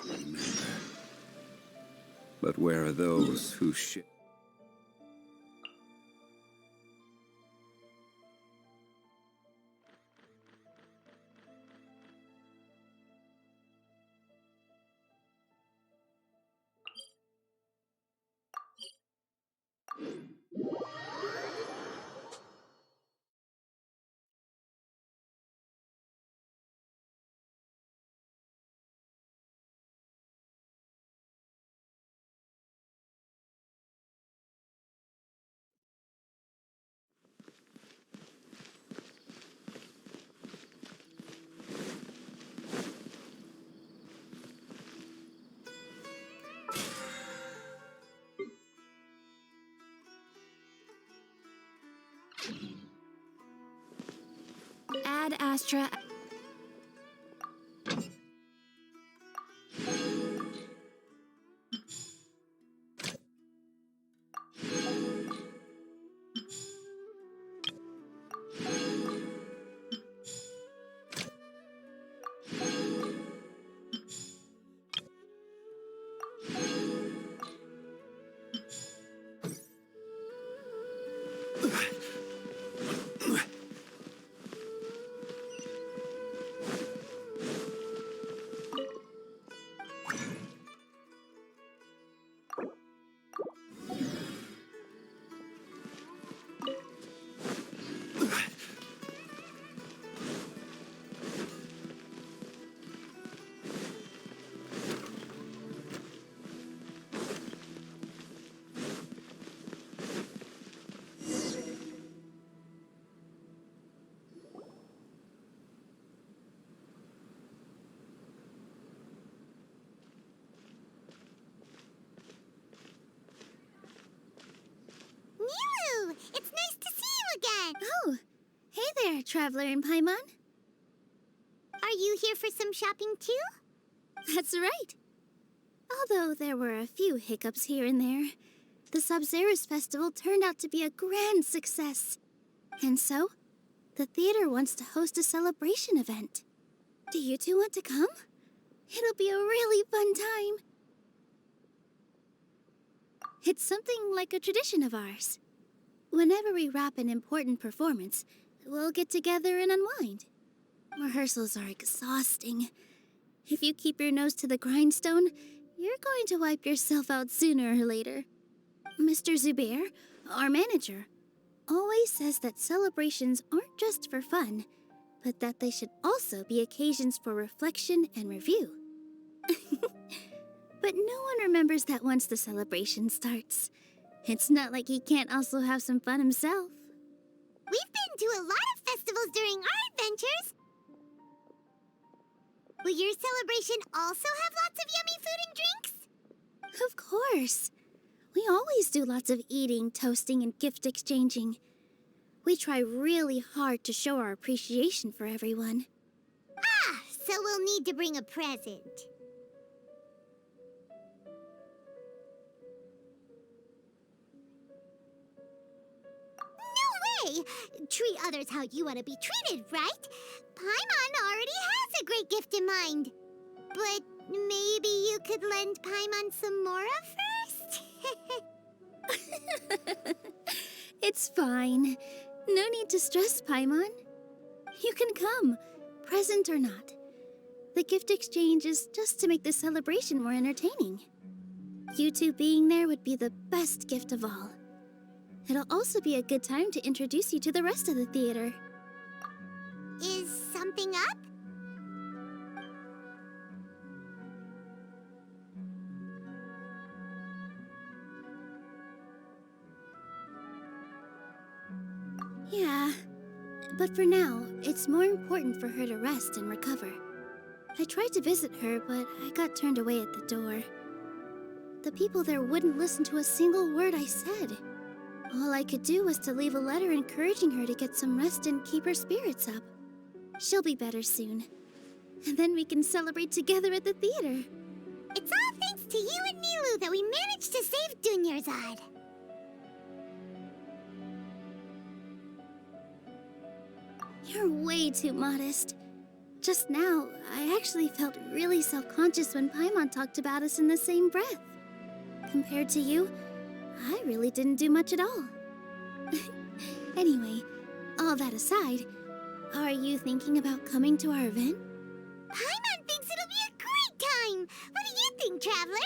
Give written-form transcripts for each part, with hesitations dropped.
Remember. But where are those who ship? Ad Astra. Nilou! It's nice to see you again! Oh, hey there, Traveler in Paimon. Are you here for some shopping too? That's right. Although there were a few hiccups here and there, the Sub-Zerus Festival turned out to be a grand success. And so, the theater wants to host a celebration event. Do you two want to come? It'll be a really fun time. It's something like a tradition of ours. Whenever we wrap an important performance, we'll get together and unwind. Rehearsals are exhausting. If you keep your nose to the grindstone, you're going to wipe yourself out sooner or later. Mr. Zubair, our manager, always says that celebrations aren't just for fun, but that they should also be occasions for reflection and review. But no one remembers that once the celebration starts. It's not like he can't also have some fun himself. We've been to a lot of festivals during our adventures. Will your celebration also have lots of yummy food and drinks? Of course. We always do lots of eating, toasting, and gift exchanging. We try really hard to show our appreciation for everyone. Ah, so we'll need to bring a present. No way! Treat others how you want to be treated, right? Paimon already has a great gift in mind. But maybe you could lend Paimon some more first? It's fine. No need to stress, Paimon. You can come, present or not. The gift exchange is just to make the celebration more entertaining. You two being there would be the best gift of all. It'll also be a good time to introduce you to the rest of the theater. Is something up? Yeah, but for now, it's more important for her to rest and recover. I tried to visit her, but I got turned away at the door. The people there wouldn't listen to a single word I said. All I could do was to leave a letter encouraging her to get some rest and keep her spirits up. She'll be better soon. And then we can celebrate together at the theater. It's all thanks to you and Nilou that we managed to save Dunyarzad. You're way too modest. Just now, I actually felt really self-conscious when Paimon talked about us in the same breath. Compared to you, I really didn't do much at all. Anyway, all that aside, are you thinking about coming to our event? Paimon thinks it'll be a great time! What do you think, Traveler?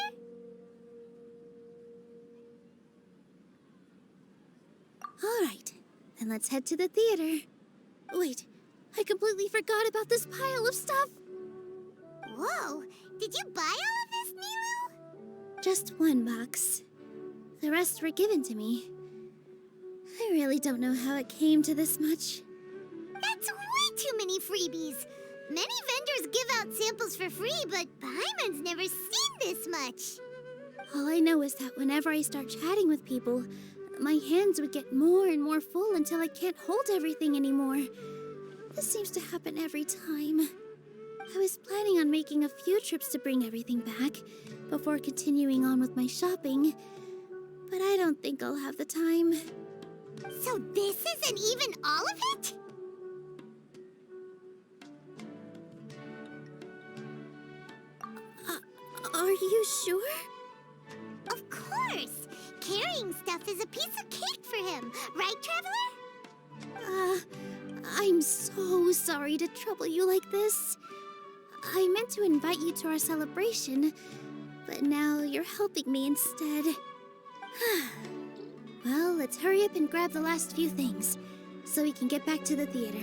Alright, then let's head to the theater. Wait, I completely forgot about this pile of stuff! Whoa! Did you buy all of this, Nilou? Just one box. The rest were given to me. I really don't know how it came to this much. That's way too many freebies! Many vendors give out samples for free, but Paimon's never seen this much. All I know is that whenever I start chatting with people, my hands would get more and more full until I can't hold everything anymore. This seems to happen every time. I was planning on making a few trips to bring everything back before continuing on with my shopping, but I don't think I'll have the time. So this isn't even all of it? Are you sure? Of course! Carrying stuff is a piece of cake for him, right, Traveler? I'm so sorry to trouble you like this. I meant to invite you to our celebration, but now you're helping me instead. Well, let's hurry up and grab the last few things, so we can get back to the theater.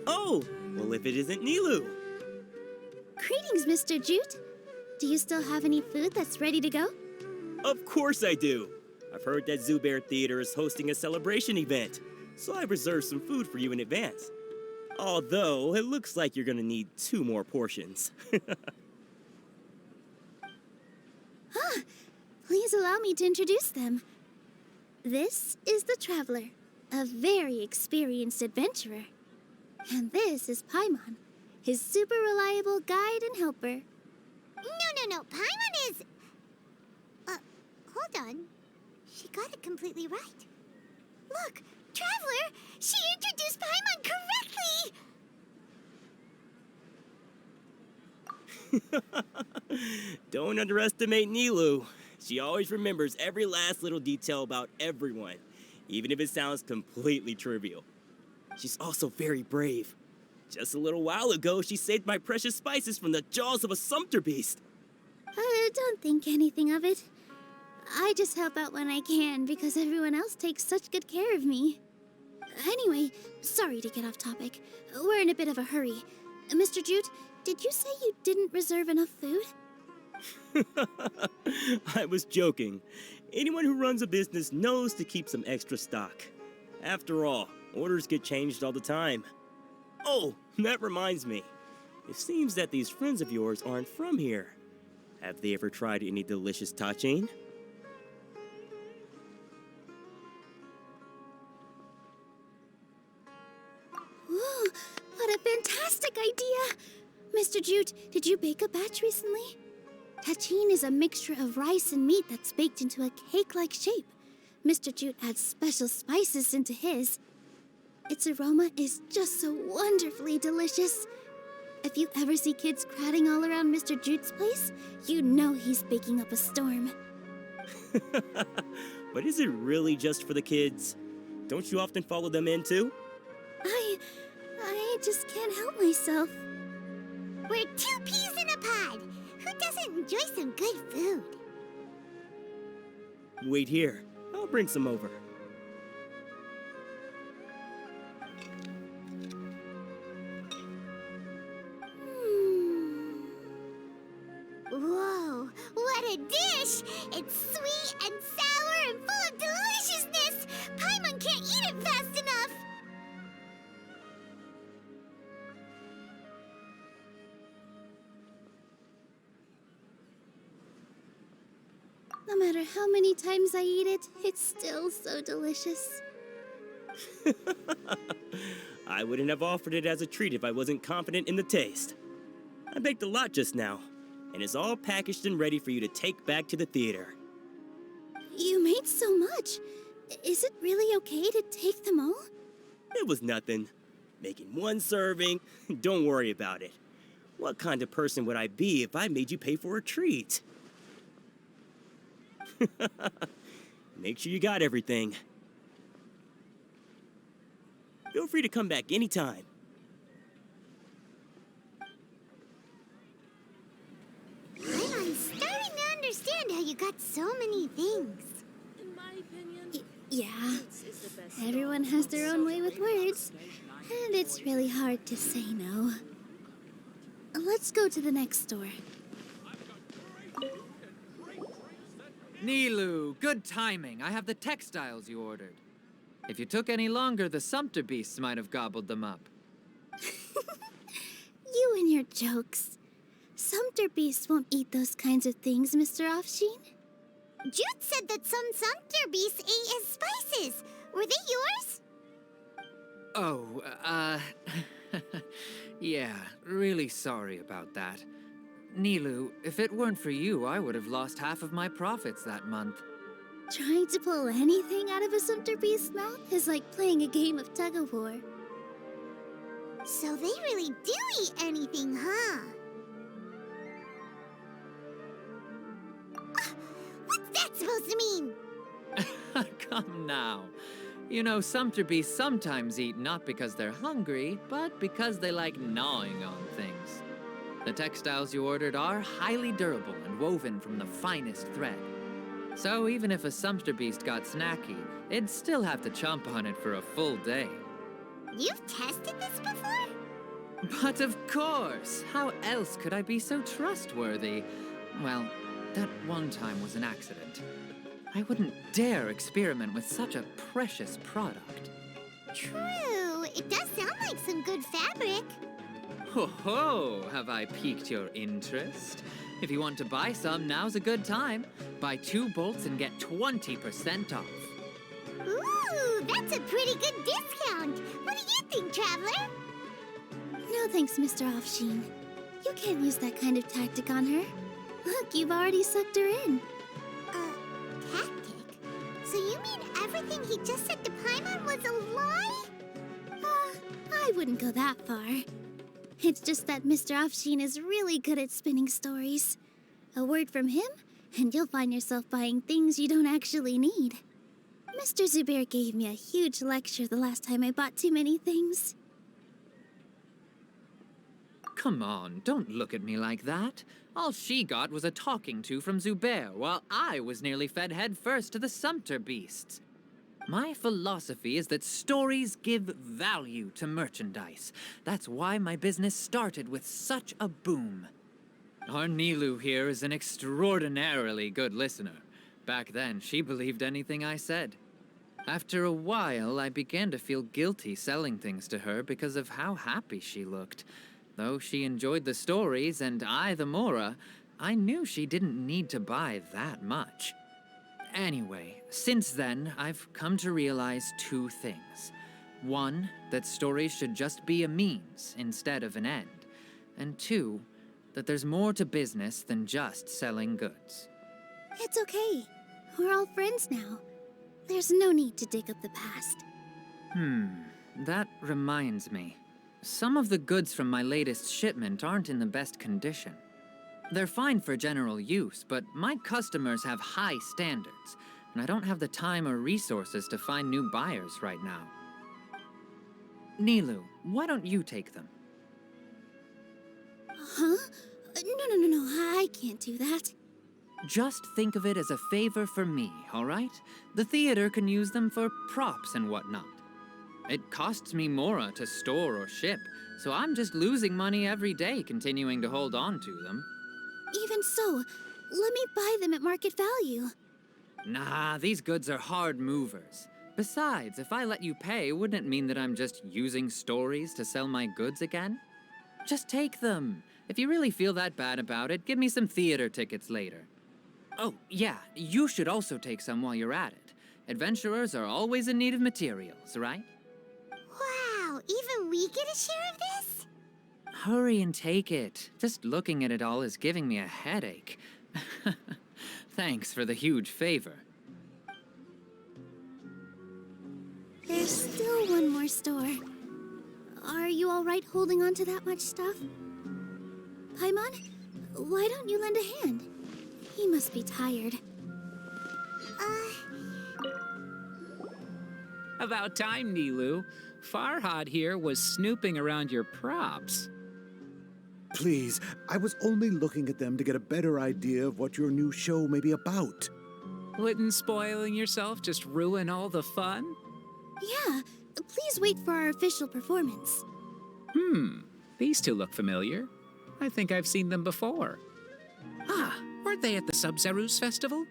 Oh, well, if it isn't Nilou. Greetings, Mr. Jute. Do you still have any food that's ready to go? Of course I do. I've heard that Zubair Theater is hosting a celebration event, so I've reserved some food for you in advance. Although, it looks like you're gonna need 2 more portions. Please allow me to introduce them. This is the Traveler, a very experienced adventurer. And this is Paimon, his super reliable guide and helper. No. Paimon is... hold on. She got it completely right. Look, Traveler! She introduced Paimon correctly! Don't underestimate Nilou. She always remembers every last little detail about everyone, even if it sounds completely trivial. She's also very brave. Just a little while ago, she saved my precious spices from the jaws of a sumpter beast. Don't think anything of it. I just help out when I can because everyone else takes such good care of me. Anyway, sorry to get off topic. We're in a bit of a hurry. Mr. Jute, did you say you didn't reserve enough food? I was joking. Anyone who runs a business knows to keep some extra stock. After all, orders get changed all the time. Oh, that reminds me. It seems that these friends of yours aren't from here. Have they ever tried any delicious tachin? Ooh, what a fantastic idea! Mr. Jute, did you bake a batch recently? Tachin is a mixture of rice and meat that's baked into a cake-like shape. Mr. Jute adds special spices into his. Its aroma is just so wonderfully delicious. If you ever see kids crowding all around Mr. Jute's place, you know he's baking up a storm. But is it really just for the kids? Don't you often follow them in too? I just can't help myself. We're 2 peas in a pod. Who doesn't enjoy some good food? Wait here. I'll bring some over. Whoa, what a dish! It's sweet and sour and full of deliciousness! Paimon can't eat it fast enough! No matter how many times I eat it, it's still so delicious. I wouldn't have offered it as a treat if I wasn't confident in the taste. I baked a lot just now, and it's all packaged and ready for you to take back to the theater. You made so much. Is it really okay to take them all? It was nothing. Making one serving, don't worry about it. What kind of person would I be if I made you pay for a treat? Make sure you got everything. Feel free to come back anytime. I'm starting to understand how you got so many things. In my opinion, Yeah. this is the best. Everyone has their own way with words, and it's really hard to say no. Let's go to the next store. Nilou, good timing. I have the textiles you ordered. If you took any longer, the Sumpter beasts might have gobbled them up. You and your jokes. Sumpter beasts won't eat those kinds of things, Mr. Offsheen. Jude said that some Sumpter beasts ate his spices. Were they yours? Oh, yeah, really sorry about that. Nilou, if it weren't for you, I would have lost half of my profits that month. Trying to pull anything out of a Sumpter beast's mouth is like playing a game of tug-of-war. So they really do eat anything, huh? What's that supposed to mean? Come now. You know, Sumpter beasts sometimes eat not because they're hungry, but because they like gnawing on things. The textiles you ordered are highly durable and woven from the finest thread. So even if a Sumpter beast got snacky, it'd still have to chomp on it for a full day. You've tested this before? But of course! How else could I be so trustworthy? Well, that one time was an accident. I wouldn't dare experiment with such a precious product. True. It does sound like some good fabric. Ho ho! Have I piqued your interest? If you want to buy some, now's a good time. Buy 2 bolts and get 20% off. Ooh, that's a pretty good discount. What do you think, Traveler? No thanks, Mr. Offsheen. You can't use that kind of tactic on her. Look, you've already sucked her in. Tactic? So you mean everything he just said to Paimon was a lie? I wouldn't go that far. It's just that Mr. Offsheen is really good at spinning stories. A word from him, and you'll find yourself buying things you don't actually need. Mr. Zubair gave me a huge lecture the last time I bought too many things. Come on, don't look at me like that. All she got was a talking to from Zubair, while I was nearly fed head first to the Sumpter beasts. My philosophy is that stories give value to merchandise. That's why my business started with such a boom. Our Nilou here is an extraordinarily good listener. Back then, she believed anything I said. After a while, I began to feel guilty selling things to her because of how happy she looked. Though she enjoyed the stories and I the Mora, I knew she didn't need to buy that much. Anyway, since then, I've come to realize 2 things. 1, that stories should just be a means instead of an end. And 2, that there's more to business than just selling goods. It's okay. We're all friends now. There's no need to dig up the past. That reminds me. Some of the goods from my latest shipment aren't in the best condition. They're fine for general use, but my customers have high standards, and I don't have the time or resources to find new buyers right now. Nilou, why don't you take them? Huh? No, I can't do that. Just think of it as a favor for me, all right? The theater can use them for props and whatnot. It costs me Mora to store or ship, so I'm just losing money every day continuing to hold on to them. Even so, let me buy them at market value. Nah, these goods are hard movers. Besides, if I let you pay, wouldn't it mean that I'm just using stories to sell my goods again? Just take them. If you really feel that bad about it, give me some theater tickets later. Oh, yeah, you should also take some while you're at it. Adventurers are always in need of materials, right? Wow, even we get a share of this? Hurry and take it. Just looking at it all is giving me a headache. Thanks for the huge favor. There's still one more store. Are you all right holding on to that much stuff? Paimon, why don't you lend a hand? He must be tired. About time, Nilou. Farhad here was snooping around your props. Please, I was only looking at them to get a better idea of what your new show may be about. Wouldn't spoiling yourself just ruin all the fun? Yeah, please wait for our official performance. These two look familiar. I think I've seen them before. Ah, weren't they at the Sub-Zerus festival?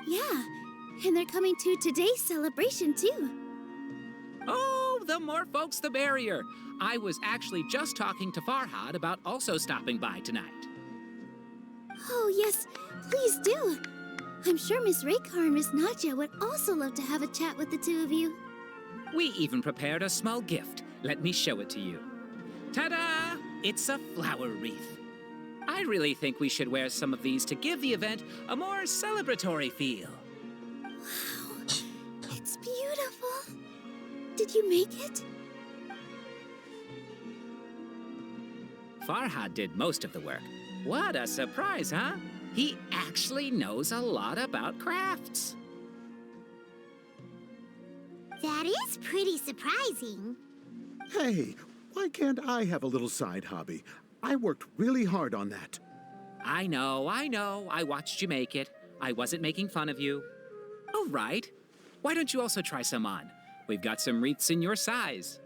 Yeah, and they're coming to today's celebration too. Oh, the more folks, the merrier. I was actually just talking to Farhad about also stopping by tonight. Oh yes, please do. I'm sure Miss Raykar and Miss Nadja would also love to have a chat with the two of you. We even prepared a small gift. Let me show it to you. Ta-da! It's a flower wreath. I really think we should wear some of these to give the event a more celebratory feel. Wow, it's beautiful. Did you make it? Farhad did most of the work. What a surprise, huh? He actually knows a lot about crafts. That is pretty surprising. Hey, why can't I have a little side hobby? I worked really hard on that. I know. I watched you make it. I wasn't making fun of you. All right. Why don't you also try some on? We've got some wreaths in your size.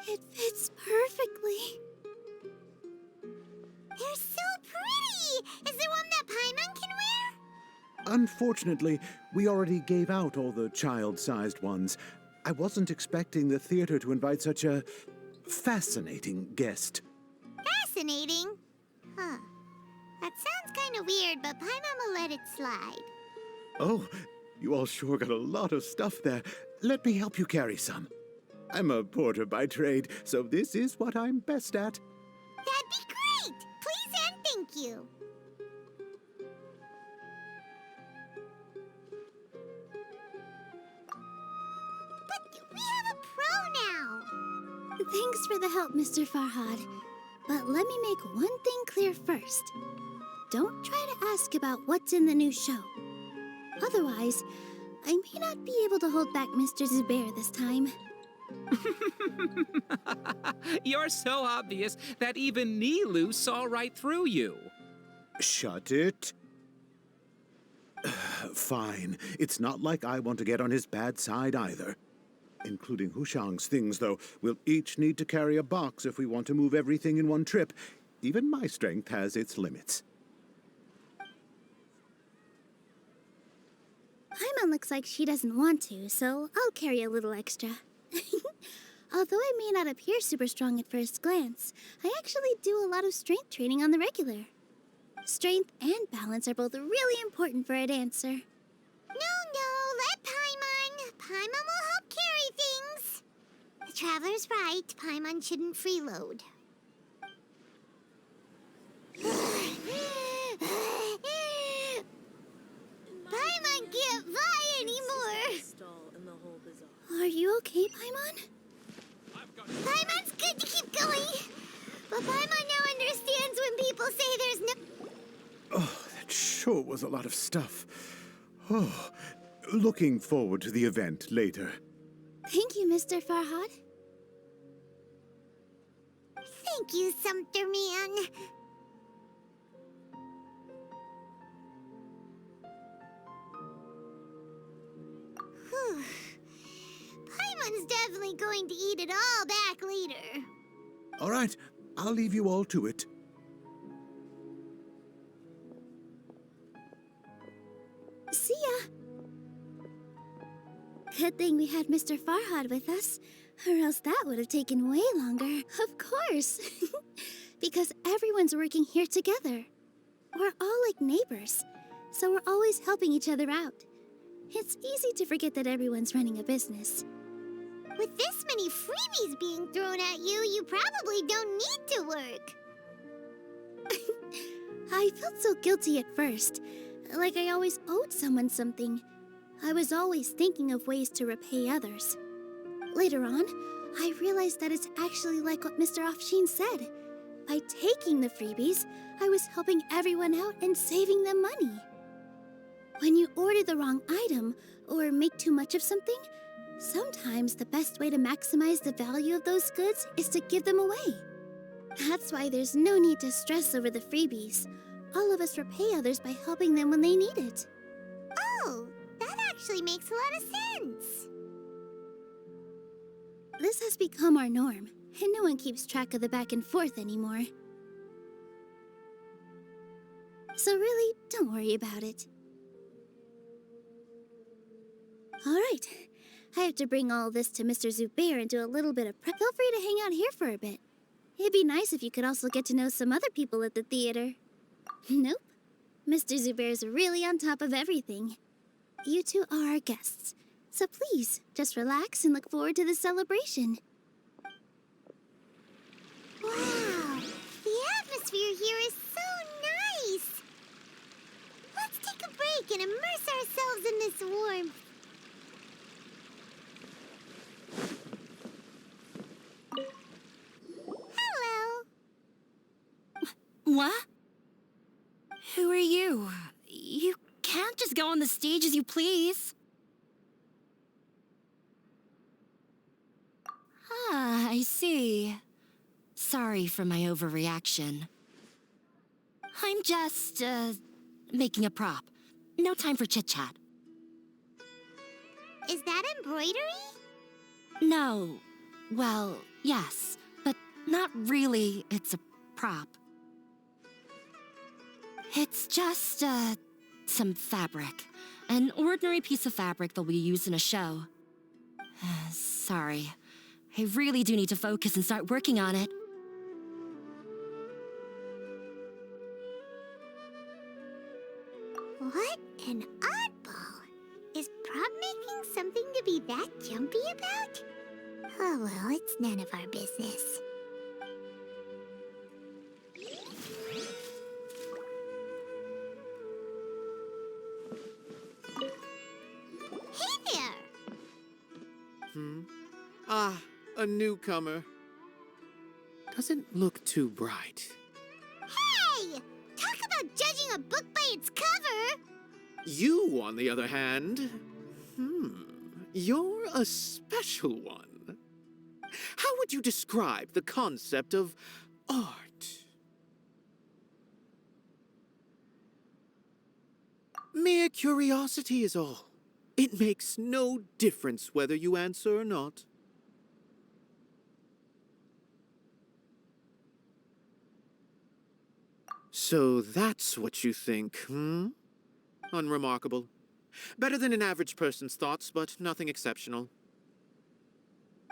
It fits perfectly. They're so pretty! Is there one that Paimon can wear? Unfortunately, we already gave out all the child-sized ones. I wasn't expecting the theater to invite such a fascinating guest. Fascinating. Huh. That sounds kind of weird, but Paimon will let it slide. Oh, you all sure got a lot of stuff there. Let me help you carry some. I'm a porter by trade, so this is what I'm best at. That'd be great! Please and thank you. But we have a pro now. Thanks for the help, Mr. Farhad. But let me make one thing clear first. Don't try to ask about what's in the new show. Otherwise, I may not be able to hold back Mr. Zubair this time. You're so obvious that even Nilou saw right through you. Shut it. Fine. It's not like I want to get on his bad side either. Including Hushang's things, though. We'll each need to carry a box if we want to move everything in one trip. Even my strength has its limits. Paimon looks like she doesn't want to, so I'll carry a little extra. Although I may not appear super strong at first glance, I actually do a lot of strength training on the regular. Strength and balance are both really important for a dancer. No, let Paimon. Paimon will help carry things. The Traveler's right. Paimon shouldn't freeload. Paimon can't fly anymore. Stall in the whole bazaar. Are you okay, Paimon? Paimon's good to keep going. But Paimon now understands when people say there's no... Oh, that sure was a lot of stuff. Oh, looking forward to the event later. Thank you, Mr. Farhad. Thank you, Sumpter Man. Whew. Paimon's definitely going to eat it all back later. All right, I'll leave you all to it. See ya. Good thing we had Mr. Farhad with us, or else that would have taken way longer. Of course. Because everyone's working here together. We're all like neighbors, so we're always helping each other out. It's easy to forget that everyone's running a business. With this many freebies being thrown at you, you probably don't need to work. I felt so guilty at first, like I always owed someone something. I was always thinking of ways to repay others. Later on, I realized that it's actually like what Mr. Afshin said. By taking the freebies, I was helping everyone out and saving them money. When you order the wrong item or make too much of something, sometimes the best way to maximize the value of those goods is to give them away. That's why there's no need to stress over the freebies. All of us repay others by helping them when they need it. Oh, that actually makes a lot of sense. This has become our norm, and no one keeps track of the back and forth anymore. So really, don't worry about it. Alright, I have to bring all this to Mr. Zubair and do a little bit of prep. Feel free to hang out here for a bit. It'd be nice if you could also get to know some other people at the theater. Nope. Mr. Zubair's really on top of everything. You two are our guests, so please, just relax and look forward to the celebration. Wow, the atmosphere here is so nice. Let's take a break and immerse ourselves in this warmth. Hello. What? Who are you? You can't just go on the stage as you please. Ah, I see. Sorry for my overreaction. I'm just, making a prop. No time for chit-chat. Is that embroidery? No. Well, yes, but not really. It's a prop. It's just, some fabric. An ordinary piece of fabric that we use in a show. Sorry. I really do need to focus and start working on it. What an oddball. Is prop making something to be that jumpy about? Oh well, it's none of our business. Hey there! Ah, a newcomer. Doesn't look too bright. Hey! Talk about judging a book by its cover! You, on the other hand, you're a special one. How would you describe the concept of art? Mere curiosity is all. It makes no difference whether you answer or not. So that's what you think, Unremarkable. Better than an average person's thoughts, but nothing exceptional.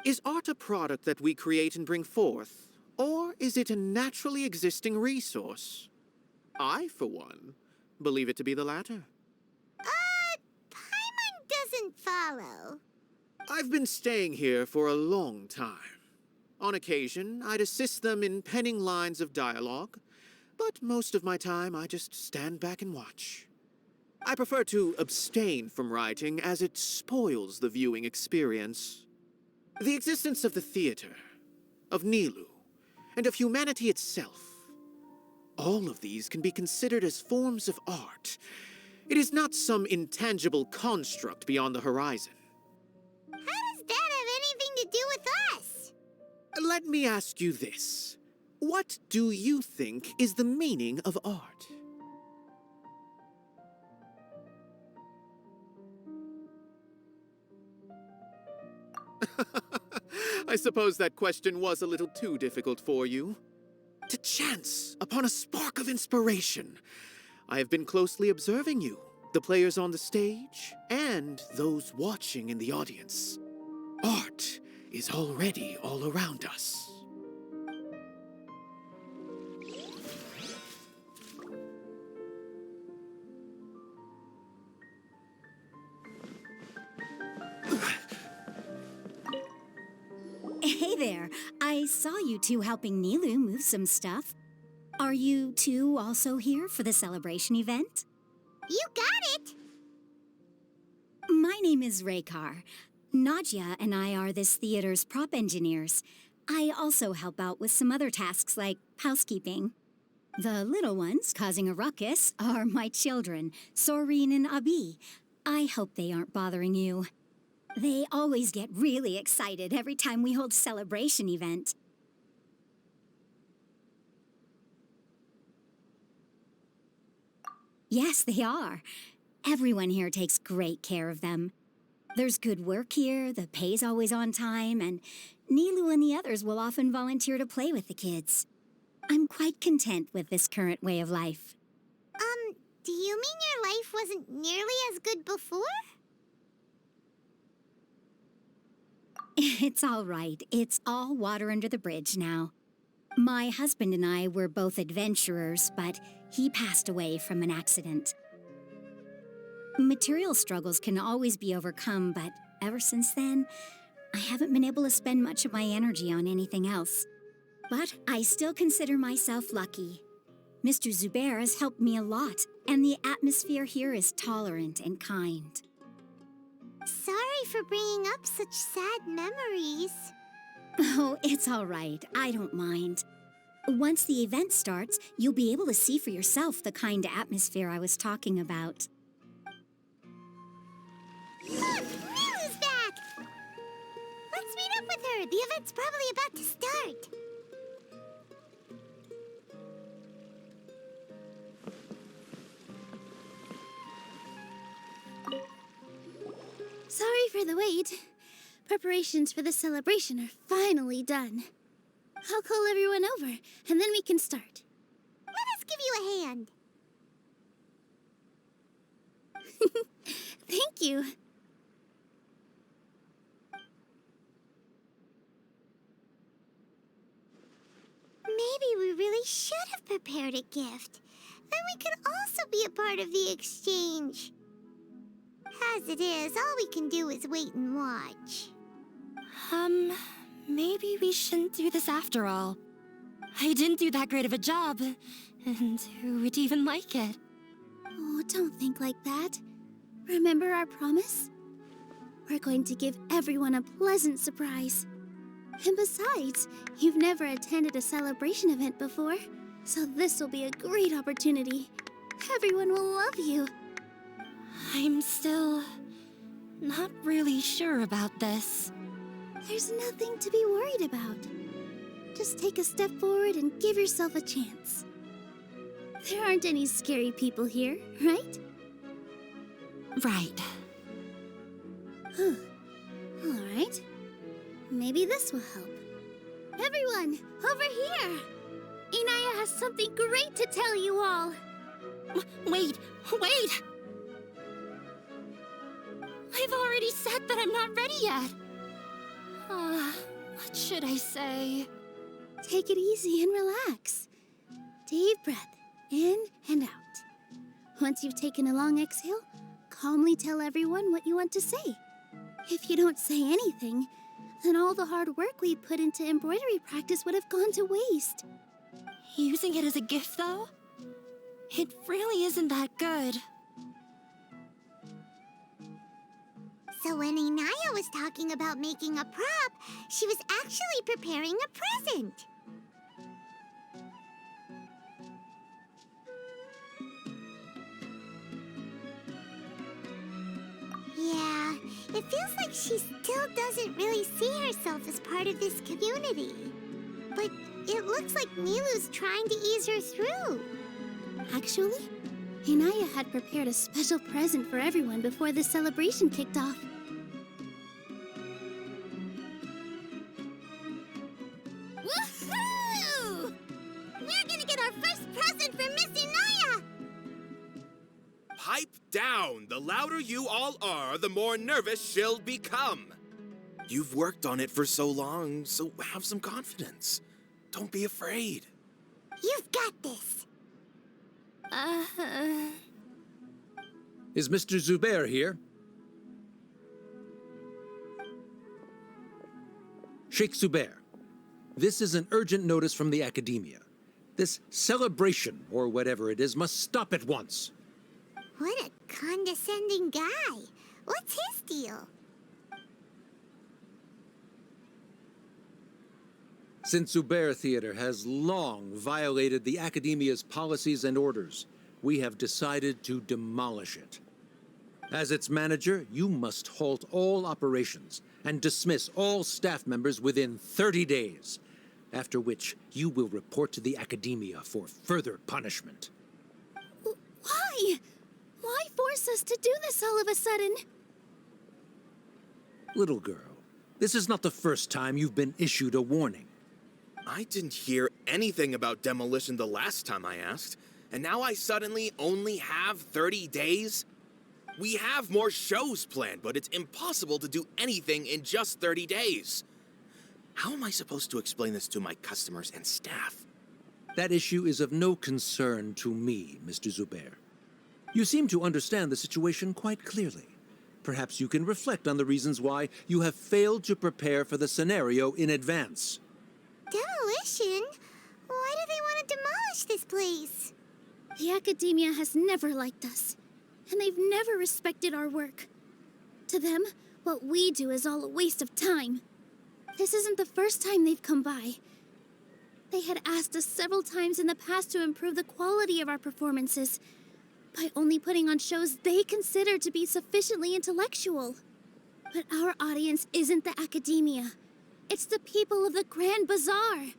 Is art a product that we create and bring forth, or is it a naturally existing resource? I, for one, believe it to be the latter. Paimon doesn't follow. I've been staying here for a long time. On occasion, I'd assist them in penning lines of dialogue, but most of my time I just stand back and watch. I prefer to abstain from writing as it spoils the viewing experience. The existence of the theater, of Nilou, and of humanity itself, all of these can be considered as forms of art. It is not some intangible construct beyond the horizon. How does that have anything to do with us? Let me ask you this. What do you think is the meaning of art? I suppose that question was a little too difficult for you. To chance upon a spark of inspiration. I have been closely observing you, the players on the stage, and those watching in the audience. Art is already all around us. Hey there. I saw you two helping Nilou move some stuff. Are you two also here for the celebration event? You got it! My name is Raykar. Nadia and I are this theater's prop engineers. I also help out with some other tasks like housekeeping. The little ones causing a ruckus are my children, Soreen and Abi. I hope they aren't bothering you. They always get really excited every time we hold a celebration event. Yes, they are. Everyone here takes great care of them. There's good work here, the pay's always on time, and Nilou and the others will often volunteer to play with the kids. I'm quite content with this current way of life. Do you mean your life wasn't nearly as good before? It's all right. It's all water under the bridge now. My husband and I were both adventurers, but he passed away from an accident. Material struggles can always be overcome, but ever since then, I haven't been able to spend much of my energy on anything else. But I still consider myself lucky. Mr. Zubair has helped me a lot, and the atmosphere here is tolerant and kind. Sorry for bringing up such sad memories. Oh, it's all right. I don't mind. Once the event starts, you'll be able to see for yourself the kind of atmosphere I was talking about. Look! Nilou's back! Let's meet up with her. The event's probably about to start. Sorry for the wait. Preparations for the celebration are finally done. I'll call everyone over, and then we can start. Let us give you a hand. Thank you. Maybe we really should have prepared a gift. Then we could also be a part of the exchange. As it is, all we can do is wait and watch. Maybe we shouldn't do this after all. I didn't do that great of a job, and who would even like it? Oh, don't think like that. Remember our promise? We're going to give everyone a pleasant surprise. And besides, you've never attended a celebration event before, so this will be a great opportunity. Everyone will love you. I'm still not really sure about this. There's nothing to be worried about. Just take a step forward and give yourself a chance. There aren't any scary people here, right? Right. All right. Maybe this will help. Everyone, over here! Inaya has something great to tell you all. Wait! I've already said that I'm not ready yet. What should I say? Take it easy and relax. Deep breath, in and out. Once you've taken a long exhale, calmly tell everyone what you want to say. If you don't say anything, then all the hard work we put into embroidery practice would have gone to waste. Using it as a gift, though? It really isn't that good. So when Inaya was talking about making a prop, she was actually preparing a present. Yeah, it feels like she still doesn't really see herself as part of this community. But it looks like Nilou's trying to ease her through. Actually, Inaya had prepared a special present for everyone before the celebration kicked off. Woohoo! We're gonna get our first present from Miss Inaya! Pipe down! The louder you all are, the more nervous she'll become. You've worked on it for so long, so have some confidence. Don't be afraid. You've got this. Is Mr. Zubair here? Sheikh Zubair, this is an urgent notice from the Academia. This celebration, or whatever it is, must stop at once. What a condescending guy. What's his deal? Since Zubair Theater has long violated the Academia's policies and orders, we have decided to demolish it. As its manager, you must halt all operations and dismiss all staff members within 30 days, after which you will report to the Academia for further punishment. Why? Why force us to do this all of a sudden? Little girl, this is not the first time you've been issued a warning. I didn't hear anything about demolition the last time I asked, and now I suddenly only have 30 days? We have more shows planned, but it's impossible to do anything in just 30 days. How am I supposed to explain this to my customers and staff? That issue is of no concern to me, Mr. Zubair. You seem to understand the situation quite clearly. Perhaps you can reflect on the reasons why you have failed to prepare for the scenario in advance. Demolition? Why do they want to demolish this place? The Academia has never liked us, and they've never respected our work. To them, what we do is all a waste of time. This isn't the first time they've come by. They had asked us several times in the past to improve the quality of our performances by only putting on shows they consider to be sufficiently intellectual. But our audience isn't the Academia. It's the people of the Grand Bazaar.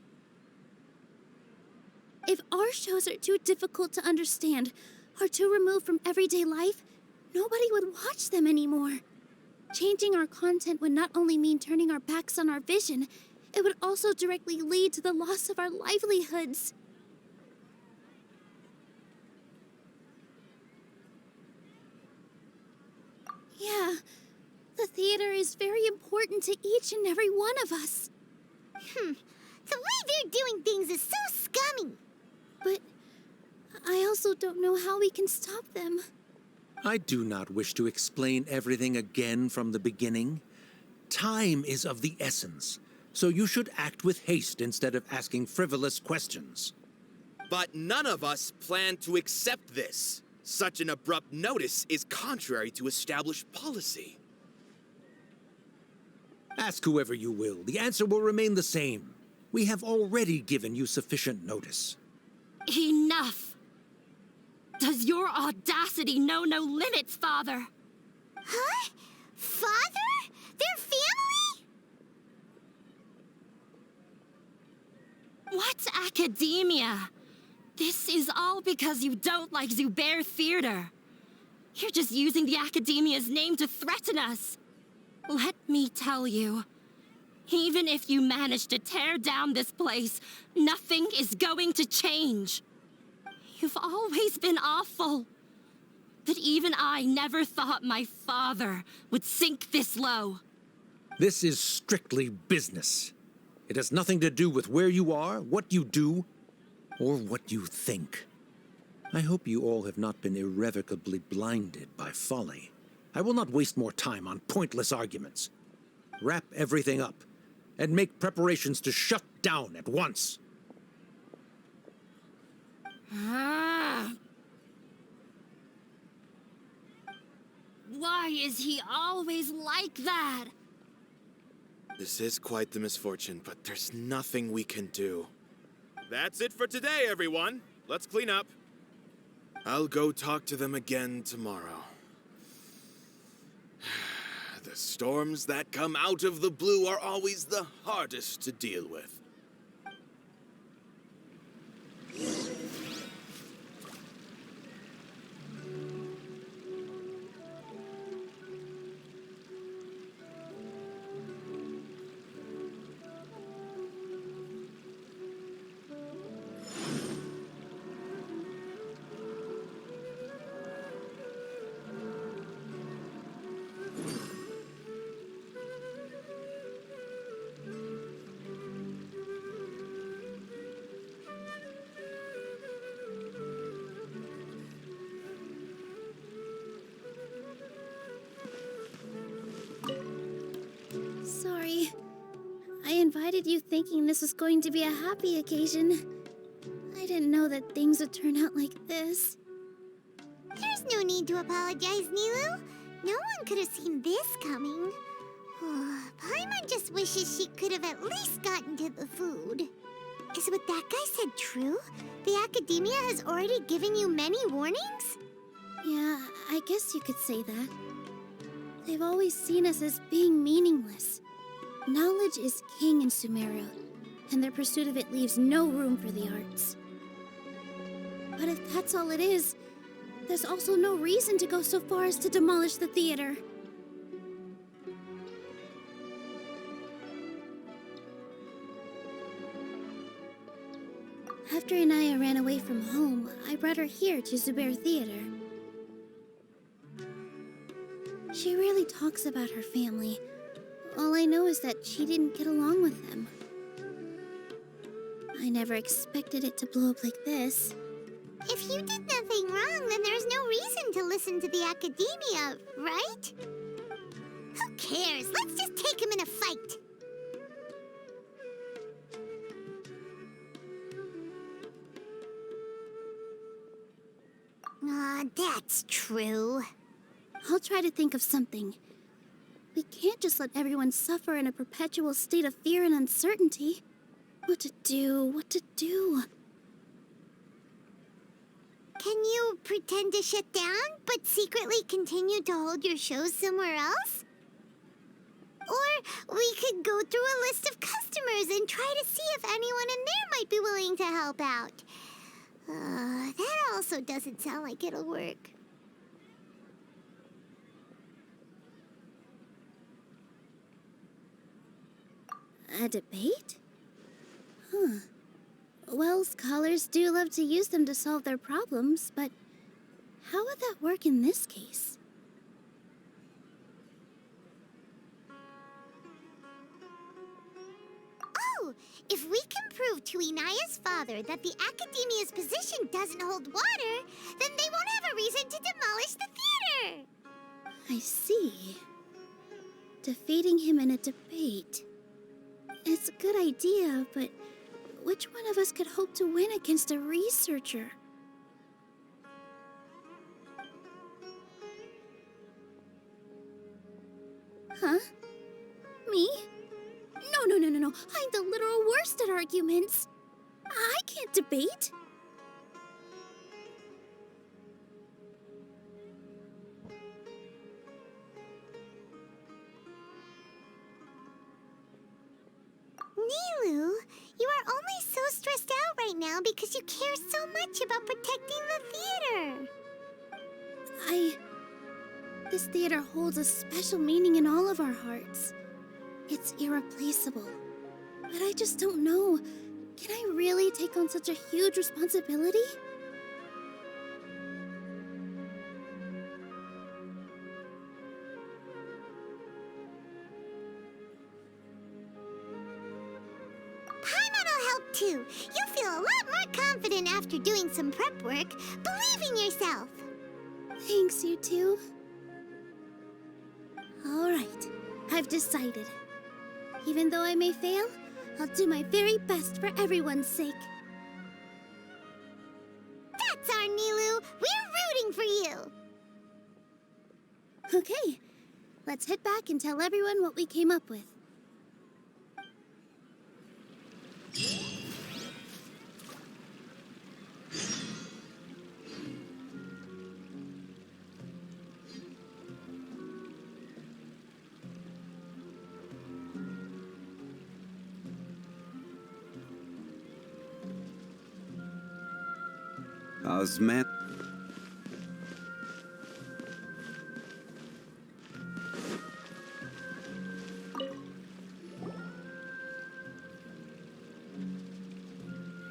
If our shows are too difficult to understand or too removed from everyday life, nobody would watch them anymore. Changing our content would not only mean turning our backs on our vision, it would also directly lead to the loss of our livelihoods. Yeah, the theater is very important to each and every one of us. The way they're doing things is so scummy. But I also don't know how we can stop them. I do not wish to explain everything again from the beginning. Time is of the essence, so you should act with haste instead of asking frivolous questions. But none of us plan to accept this. Such an abrupt notice is contrary to established policy. Ask whoever you will. The answer will remain the same. We have already given you sufficient notice. Enough! Does your audacity know no limits, Father? Huh? Father? Their family? What academia? This is all because you don't like Zubair Theater. You're just using the Academia's name to threaten us. Let me tell you, even if you manage to tear down this place, nothing is going to change. You've always been awful. But even I never thought my father would sink this low. This is strictly business. It has nothing to do with where you are, what you do, or what you think. I hope you all have not been irrevocably blinded by folly. I will not waste more time on pointless arguments. Wrap everything up, and make preparations to shut down at once. Why is he always like that? This is quite the misfortune, but there's nothing we can do. That's it for today, everyone. Let's clean up. I'll go talk to them again tomorrow. The storms that come out of the blue are always the hardest to deal with. invited you thinking this was going to be a happy occasion. I didn't know that things would turn out like this. There's no need to apologize, Nilou. No one could have seen this coming. Paimon just wishes she could have at least gotten to the food. Is what that guy said true? The Academia has already given you many warnings? Yeah, I guess you could say that. They've always seen us as being meaningless. Knowledge is king in Sumeru, and their pursuit of it leaves no room for the arts. But if that's all it is, there's also no reason to go so far as to demolish the theater. After Inaya ran away from home, I brought her here to Zubair Theater. She rarely talks about her family. All I know is that she didn't get along with them. I never expected it to blow up like this. If you did nothing wrong, then there's no reason to listen to the Academia, right? Who cares? Let's just take him in a fight. That's true. I'll try to think of something. We can't just let everyone suffer in a perpetual state of fear and uncertainty. What to do? What to do? Can you pretend to shut down, but secretly continue to hold your shows somewhere else? Or we could go through a list of customers and try to see if anyone in there might be willing to help out. That also doesn't sound like it'll work. A debate? Huh. Well, scholars do love to use them to solve their problems, but how would that work in this case? Oh, if we can prove to Inaya's father that the Academia's position doesn't hold water, then they won't have a reason to demolish the theater! I see. Defeating him in a debate. It's a good idea, but which one of us could hope to win against a researcher? Huh? Me? No. I'm the literal worst at arguments. I can't debate. Nilou, you are only so stressed out right now because you care so much about protecting the theater. This theater holds a special meaning in all of our hearts. It's irreplaceable. But I just don't know. Can I really take on such a huge responsibility? Paimon will help too. You'll feel a lot more confident after doing some prep work. Believe in yourself. Thanks, you two. All right, I've decided. Even though I may fail, I'll do my very best for everyone's sake. That's our Nilou. We're rooting for you. Okay, let's head back and tell everyone what we came up with. Osman.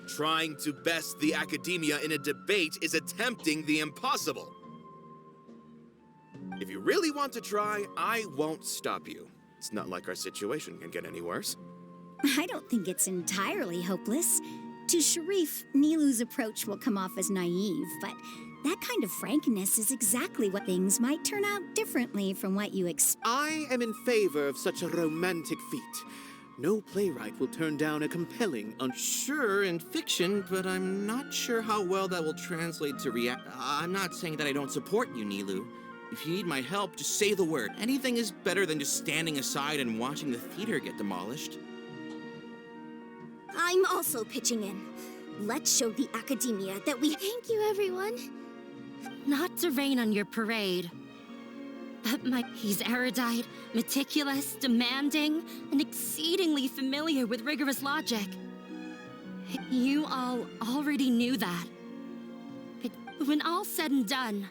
Trying to best the Academia in a debate is attempting the impossible. If you really want to try, I won't stop you. It's not like our situation can get any worse. I don't think it's entirely hopeless. To Sharif, Nilou's approach will come off as naive, but that kind of frankness is exactly what things might turn out differently from what you expect. I am in favor of such a romantic feat. No playwright will turn down a compelling, Sure, in fiction, but I'm not sure how well that will translate to reality. I'm not saying that I don't support you, Nilou. If you need my help, just say the word. Anything is better than just standing aside and watching the theater get demolished. I'm also pitching in. Let's show the academia that we... Thank you, everyone. Not to rain on your parade. But he's erudite, meticulous, demanding, and exceedingly familiar with rigorous logic. You all already knew that. But when all's said and done,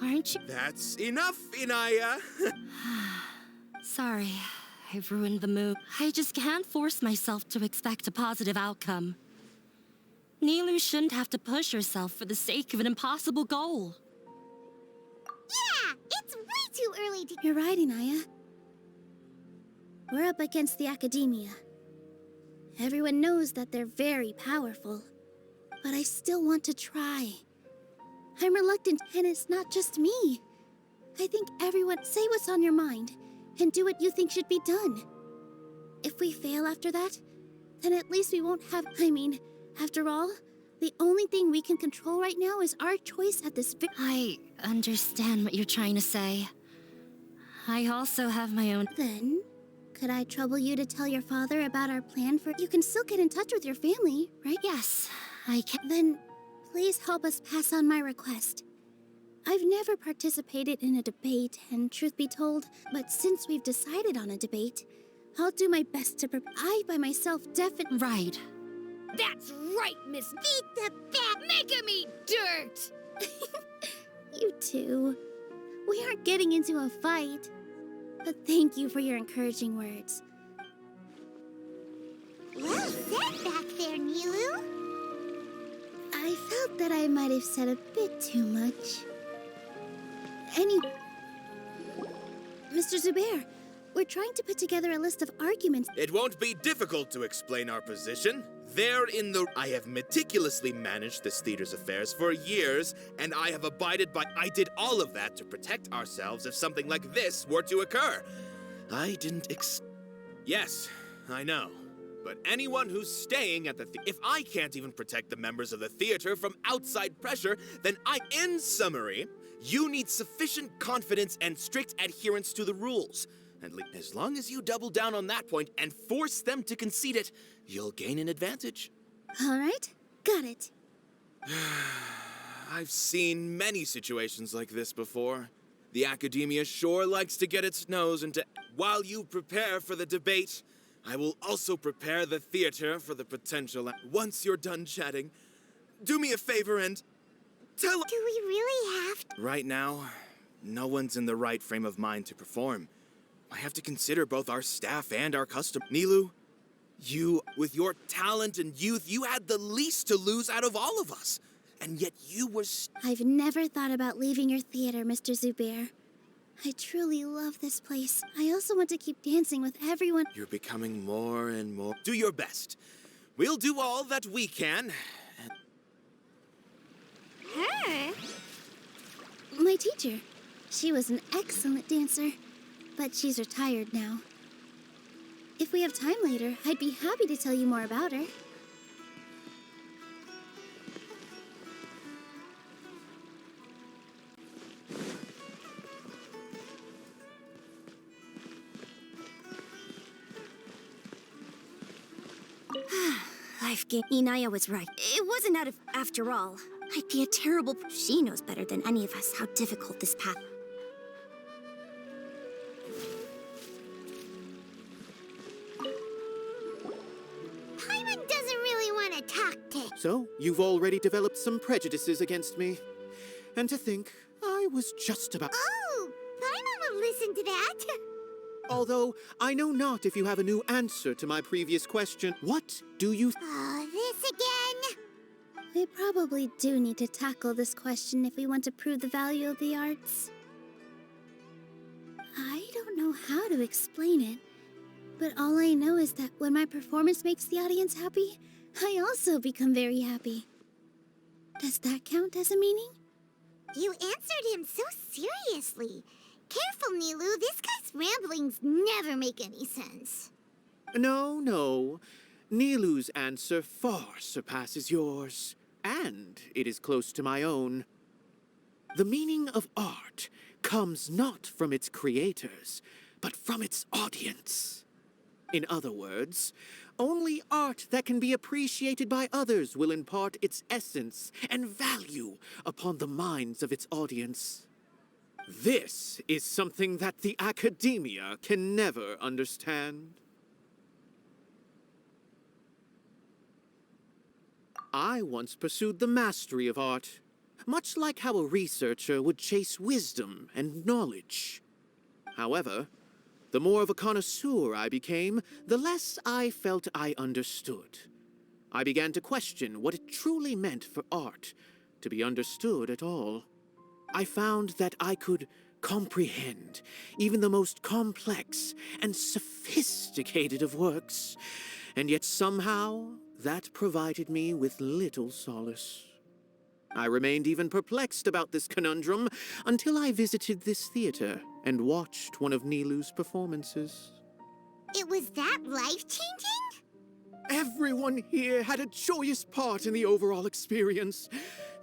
aren't you? That's enough, Inaya. Sorry, I've ruined the mood. I just can't force myself to expect a positive outcome. Nilou shouldn't have to push herself for the sake of an impossible goal. Yeah, it's way too early to... You're right, Inaya. We're up against the academia. Everyone knows that they're very powerful. But I still want to try. I'm reluctant, and it's not just me. I think everyone say what's on your mind, and do what you think should be done. If we fail after that, then at least we won't have... after all, the only thing we can control right now is our choice at this... I understand what you're trying to say. I also have my own... Then, could I trouble you to tell your father about our plan for... You can still get in touch with your family, right? Yes, I can... Then, please help us pass on my request. I've never participated in a debate, and truth be told, but since we've decided on a debate, I'll do my best to prepare. I, by myself, definitely... Right. That's right, Miss. Beat the bat, making me dirt. You two. We aren't getting into a fight. But thank you for your encouraging words. Well said back there, Nilou. I felt that I might have said a bit too much. Mr. Zubair, we're trying to put together a list of arguments. It won't be difficult to explain our position. I have meticulously managed this theater's affairs for years, and I have abided by... I did all of that to protect ourselves if something like this were to occur. I didn't Yes, I know. But anyone who's staying at the if I can't even protect the members of the theater from outside pressure, then in summary, you need sufficient confidence and strict adherence to the rules. And as long as you double down on that point and force them to concede it, you'll gain an advantage. All right, got it. I've seen many situations like this before. The academia sure likes to get its nose into... While you prepare for the debate, I will also prepare the theater for the potential... Once you're done chatting, do me a favor and tell... Do we really have to? Right now, no one's in the right frame of mind to perform. I have to consider both our staff and our customers. Nilou, you, with your talent and youth, you had the least to lose out of all of us. And yet you were... I've never thought about leaving your theater, Mr. Zubair. I truly love this place. I also want to keep dancing with everyone. You're becoming more and more... Do your best. We'll do all that we can. Her? My teacher. She was an excellent dancer, but she's retired now. If we have time later, I'd be happy to tell you more about her. Inaya was right. It wasn't out of... After all, I'd be a terrible... She knows better than any of us how difficult this path... Paimon doesn't really want to talk to... So, you've already developed some prejudices against me. And to think, I was just about... Oh, Paimon will listen to that. Although, I know not if you have a new answer to my previous question. What do you... Oh, this again? We probably do need to tackle this question if we want to prove the value of the arts. I don't know how to explain it, but all I know is that when my performance makes the audience happy, I also become very happy. Does that count as a meaning? You answered him so seriously. Careful, Nilou. This guy's ramblings never make any sense. No, no. Nilou's answer far surpasses yours, and it is close to my own. The meaning of art comes not from its creators, but from its audience. In other words, only art that can be appreciated by others will impart its essence and value upon the minds of its audience. This is something that the academia can never understand. I once pursued the mastery of art, much like how a researcher would chase wisdom and knowledge. However, the more of a connoisseur I became, the less I felt I understood. I began to question what it truly meant for art to be understood at all. I found that I could comprehend even the most complex and sophisticated of works, and yet somehow that provided me with little solace. I remained even perplexed about this conundrum until I visited this theater and watched one of Nilou's performances. It was that life-changing? Everyone here had a joyous part in the overall experience.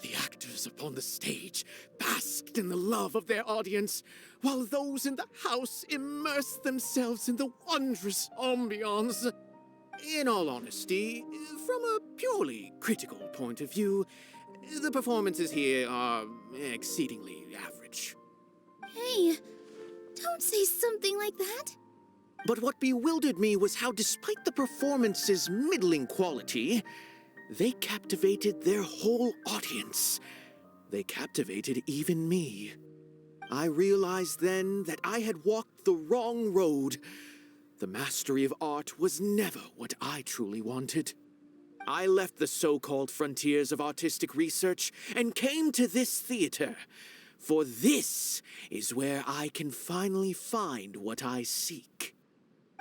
The actors upon the stage basked in the love of their audience, while those in the house immersed themselves in the wondrous ambiance. In all honesty, from a purely critical point of view, the performances here are exceedingly average. Hey, don't say something like that. But what bewildered me was how, despite the performance's middling quality, they captivated their whole audience. They captivated even me. I realized then that I had walked the wrong road. The mastery of art was never what I truly wanted. I left the so-called frontiers of artistic research and came to this theater, for this is where I can finally find what I seek.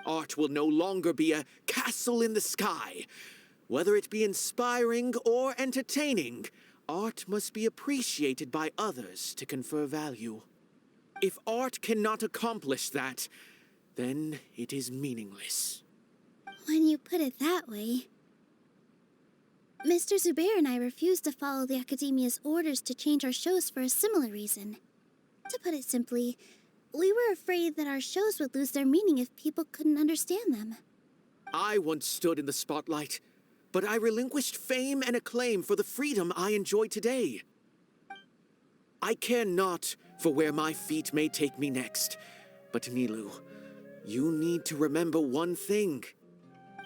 Art will no longer be a castle in the sky. Whether it be inspiring or entertaining, art must be appreciated by others to confer value. If art cannot accomplish that, then it is meaningless. When you put it that way... Mr. Zubair and I refused to follow the Academia's orders to change our shows for a similar reason. To put it simply, we were afraid that our shows would lose their meaning if people couldn't understand them. I once stood in the spotlight, but I relinquished fame and acclaim for the freedom I enjoy today. I care not for where my feet may take me next, but Nilou, you need to remember one thing.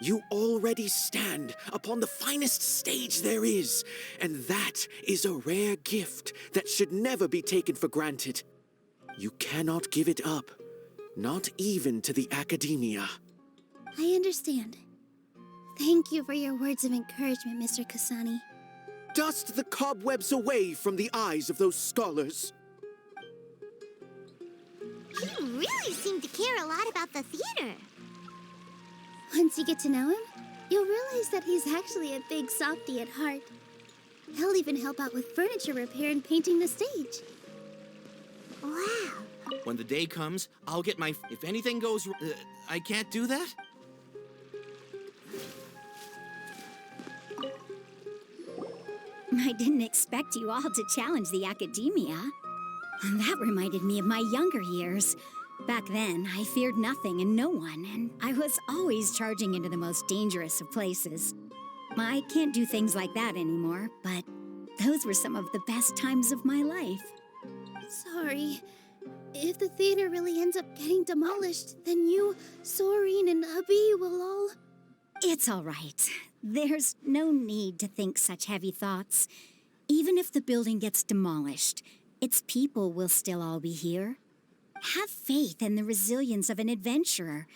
You already stand upon the finest stage there is, and that is a rare gift that should never be taken for granted. You cannot give it up, not even to the Academia. I understand. Thank you for your words of encouragement, Mr. Kasani. Dust the cobwebs away from the eyes of those scholars. He really seemed to care a lot about the theater. Once you get to know him, you'll realize that he's actually a big softy at heart. He'll even help out with furniture repair and painting the stage. Wow. When the day comes, I'll get my... If anything goes... I can't do that? I didn't expect you all to challenge the Academia. That reminded me of my younger years. Back then, I feared nothing and no one, and I was always charging into the most dangerous of places. I can't do things like that anymore, but those were some of the best times of my life. Sorry. If the theater really ends up getting demolished, then you, Soren, and Abi will all... It's all right. There's no need to think such heavy thoughts. Even if the building gets demolished, its people will still all be here. Have faith in the resilience of an adventurer.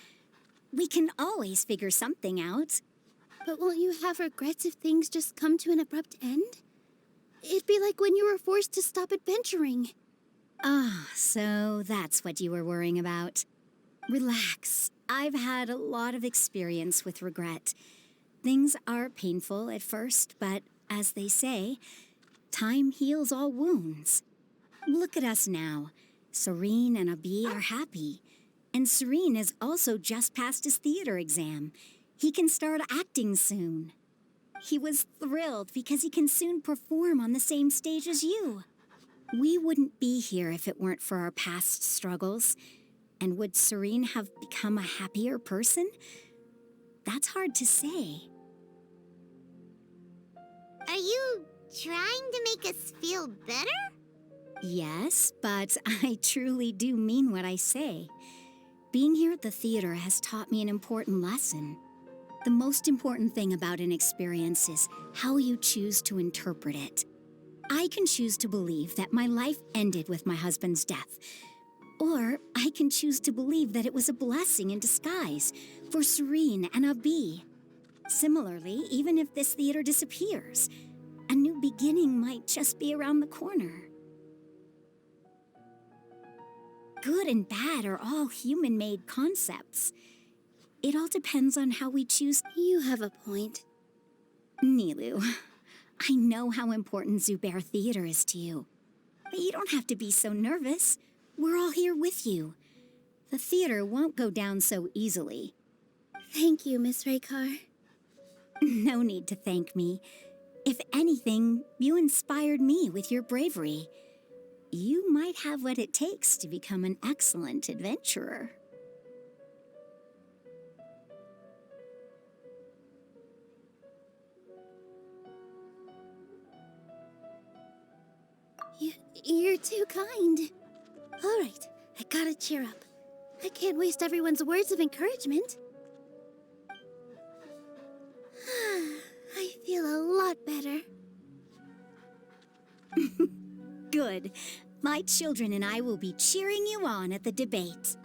We can always figure something out. But won't you have regrets if things just come to an abrupt end? It'd be like when you were forced to stop adventuring. Ah, so that's what you were worrying about. Relax. I've had a lot of experience with regret. Things are painful at first, but as they say, time heals all wounds. Look at us now. Serene and Abi are happy, And Serene has also just passed his theater exam. He can start acting soon. He was thrilled because he can soon perform on the same stage as you. We wouldn't be here if it weren't for our past struggles. And would Serene have become a happier person? That's hard to say. Are you trying to make us feel better? Yes, but I truly do mean what I say. Being here at the theater has taught me an important lesson. The most important thing about an experience is how you choose to interpret it. I can choose to believe that my life ended with my husband's death. Or I can choose to believe that it was a blessing in disguise for Serene and Abi. Similarly, even if this theater disappears, a new beginning might just be around the corner. Good and bad are all human-made concepts. It all depends on how we choose. You have a point. Nilou, I know how important Zubair Theater is to you. But you don't have to be so nervous. We're all here with you. The theater won't go down so easily. Thank you, Miss Raykar. No need to thank me. If anything, you inspired me with your bravery. You might have what it takes to become an excellent adventurer. You're too kind. All right, I gotta cheer up. I can't waste everyone's words of encouragement. I feel a lot better. Good. My children and I will be cheering you on at the debate.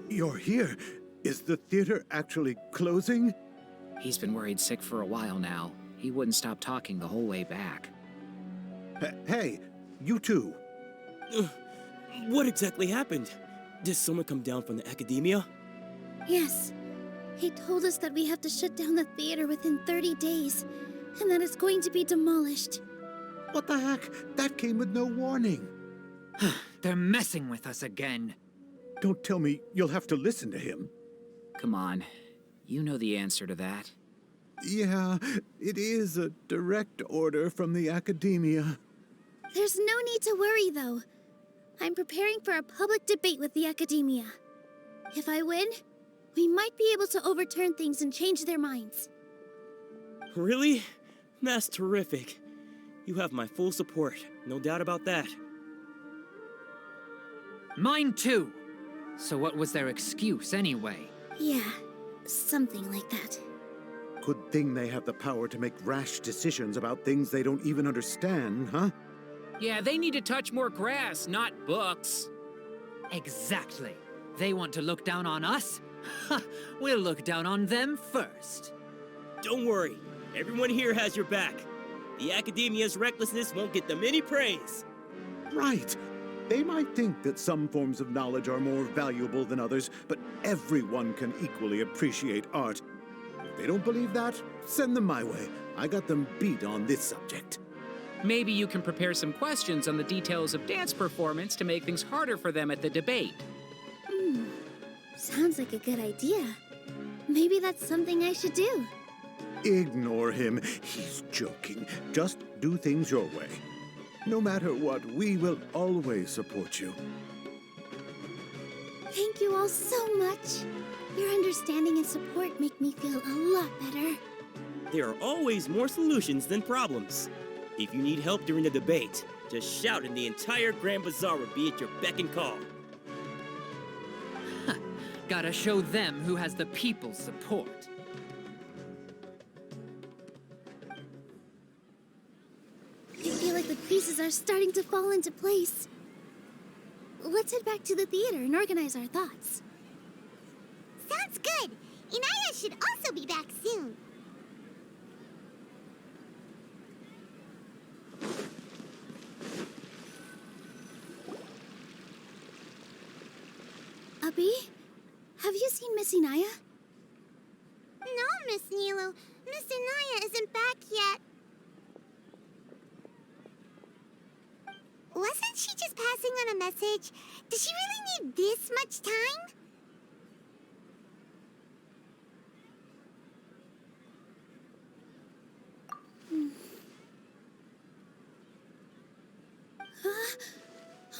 You're here. Is the theater actually closing? He's been worried sick for a while now. He wouldn't stop talking the whole way back. Hey, you two. What exactly happened? Did someone come down from the academia? Yes. He told us that we have to shut down the theater within 30 days, and that it's going to be demolished. What the heck? That came with no warning. They're messing with us again. Don't tell me you'll have to listen to him. Come on. You know the answer to that. Yeah, it is a direct order from the academia. There's no need to worry, though. I'm preparing for a public debate with the academia. If I win, we might be able to overturn things and change their minds. Really? That's terrific. You have my full support, no doubt about that. Mine too. So what was their excuse anyway? Yeah, something like that. Good thing they have the power to make rash decisions about things they don't even understand, huh? Yeah, they need to touch more grass, not books. Exactly. They want to look down on us? Ha! We'll look down on them first. Don't worry. Everyone here has your back. The academia's recklessness won't get them any praise. Right. They might think that some forms of knowledge are more valuable than others, but everyone can equally appreciate art. If they don't believe that, send them my way. I got them beat on this subject. Maybe you can prepare some questions on the details of dance performance to make things harder for them at the debate. Sounds like a good idea. Maybe that's something I should do. Ignore him. He's joking. Just do things your way. No matter what, we will always support you. Thank you all so much. Your understanding and support make me feel a lot better. There are always more solutions than problems. If you need help during the debate, just shout and the entire Grand Bazaar will be at your beck and call. Gotta show them who has the people's support. The pieces are starting to fall into place. Let's head back to the theater and organize our thoughts. Sounds good. Inaya should also be back soon. Abby, have you seen Miss Inaya? No, Miss Nilou. Miss Inaya isn't back yet. Wasn't she just passing on a message? Does she really need this much time?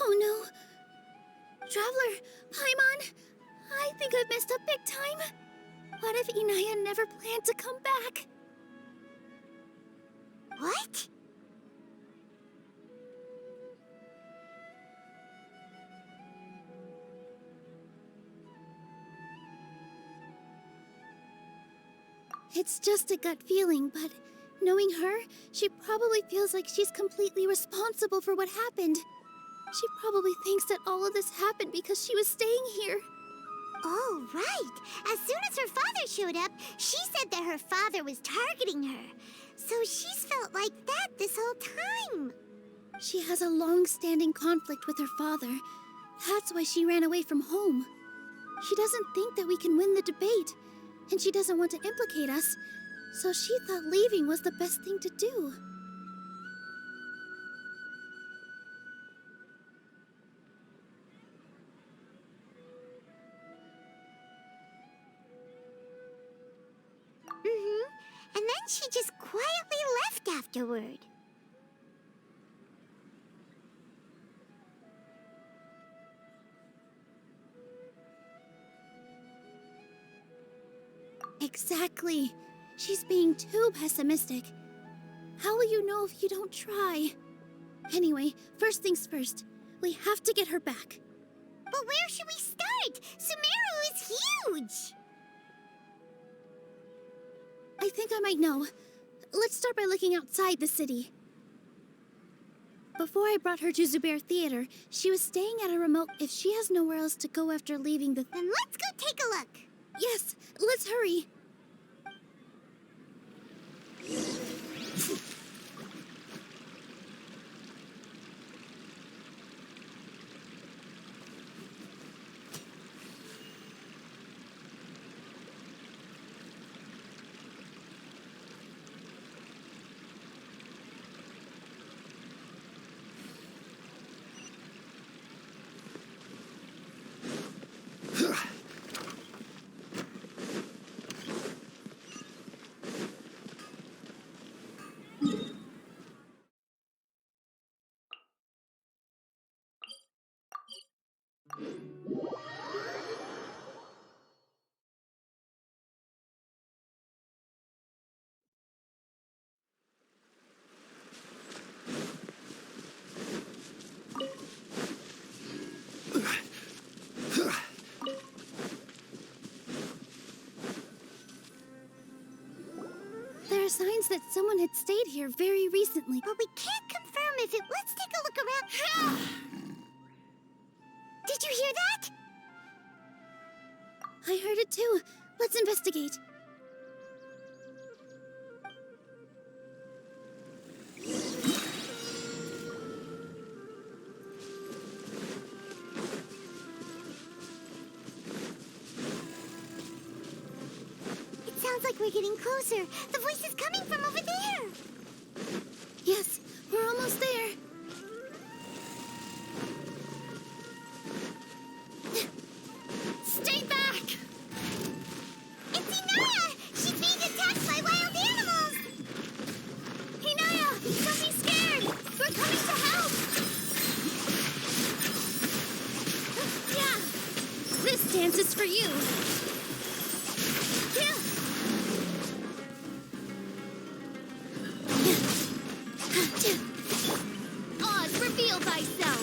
Oh no. Traveler, Paimon, I think I've messed up big time. What if Inaya never planned to come back? What? It's just a gut feeling, but knowing her, she probably feels like she's completely responsible for what happened. She probably thinks that all of this happened because she was staying here. Oh, right. As soon as her father showed up, she said that her father was targeting her. So she's felt like that this whole time. She has a long-standing conflict with her father. That's why she ran away from home. She doesn't think that we can win the debate, and she doesn't want to implicate us, so she thought leaving was the best thing to do. And then she just quietly left afterward. Exactly. She's being too pessimistic. How will you know if you don't try? Anyway, first things first. We have to get her back. But where should we start? Sumeru is huge! I think I might know. Let's start by looking outside the city. Before I brought her to Zubair Theater, she was staying at a remote. If she has nowhere else to go after leaving the... Then let's go take a look. Yes, let's hurry. There are signs that someone had stayed here very recently. But we can't confirm if it... Let's take a look around. Did you hear that? I heard it too. Let's investigate. It sounds like we're getting closer. The voice is coming from over there. Yes, we're almost there. Stay back! It's Inaya! She's being attacked by wild animals! Inaya, don't be scared. We're coming to help. Yeah, this dance is for you. Yeah. Oz, reveal thyself.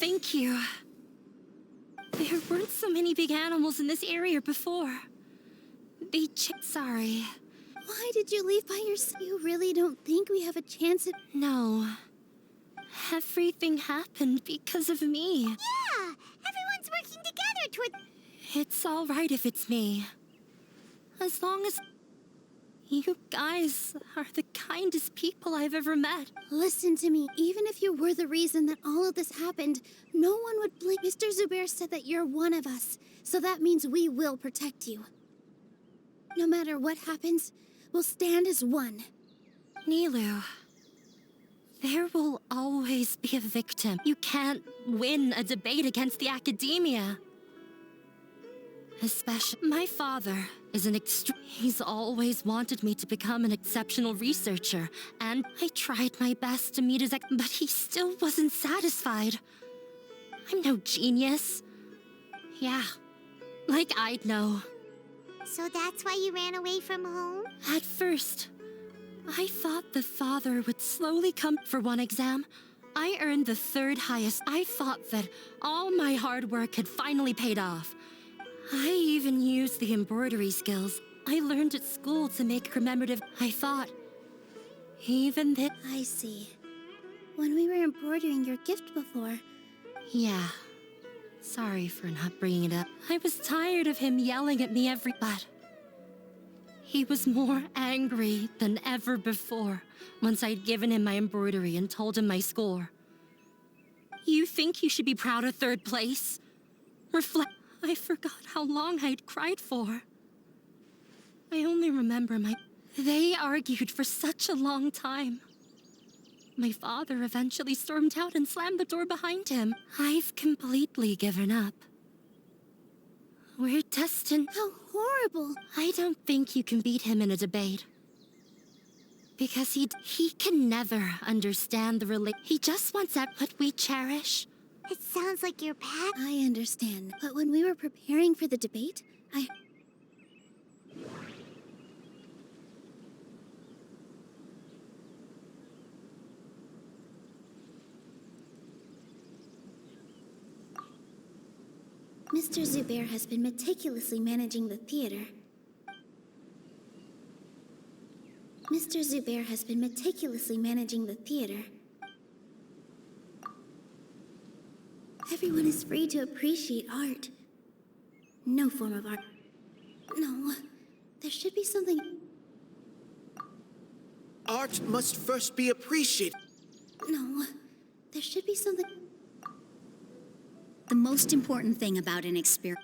Thank you. There weren't some many big animals in this area before. Sorry. Why did you leave by yourself? You really don't think we have a chance at... No. Everything happened because of me. Yeah, everyone's working together toward... It's all right if it's me. As long as... You guys are the kindest people I've ever met. Listen to me. Even if you were the reason that all of this happened, no one would blame... Mr. Zubair said that you're one of us, so that means we will protect you. No matter what happens, we'll stand as one. Nilou, there will always be a victim. You can't win a debate against the academia. Especially, my father is an He's always wanted me to become an exceptional researcher, and I tried my best to meet his but he still wasn't satisfied. I'm no genius. Yeah, like I'd know. So that's why you ran away from home? At first, I thought the father would slowly come. For one exam, I earned the 3rd highest. I thought that all my hard work had finally paid off. I even used the embroidery skills I learned at school to make commemorative. I thought, even that... I see. When we were embroidering your gift before... Yeah. Sorry for not bringing it up. I was tired of him yelling at me but he was more angry than ever before once I'd given him my embroidery and told him my score. You think you should be proud of 3rd place? I forgot how long I'd cried for. I only remember They argued for such a long time. My father eventually stormed out and slammed the door behind him. I've completely given up. We're destined... How horrible! I don't think you can beat him in a debate. Because he can never understand the He just wants that what we cherish. It sounds like your path. I understand, but when we were preparing for the debate, Mr. Zubair has been meticulously managing the theater. Mr. Zubair has been meticulously managing the theater. Everyone is free to appreciate art. No form of art. No, there should be something... Art must first be appreciated. No, there should be something... The most important thing about an experience...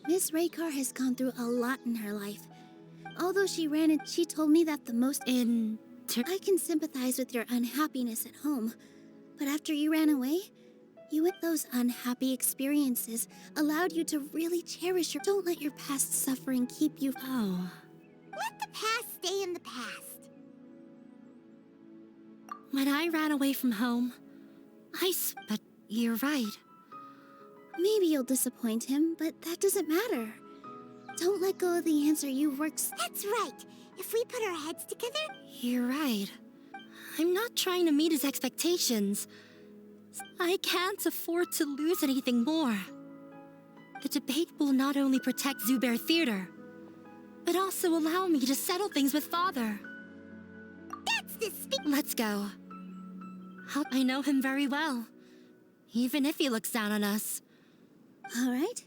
Miss Raykar has gone through a lot in her life. Although she ran it, she told me that the most... I can sympathize with your unhappiness at home. But after you ran away, those unhappy experiences allowed you to really cherish your... Don't let your past suffering keep you... Oh. Let the past stay in the past. When I ran away from home, but you're right. Maybe you'll disappoint him, but that doesn't matter. Don't let go of the answer you worked... That's right. If we put our heads together... You're right. I'm not trying to meet his expectations. I can't afford to lose anything more. The debate will not only protect Zubair Theater, but also allow me to settle things with Father. That's the Let's go. I know him very well, even if he looks down on us. All right.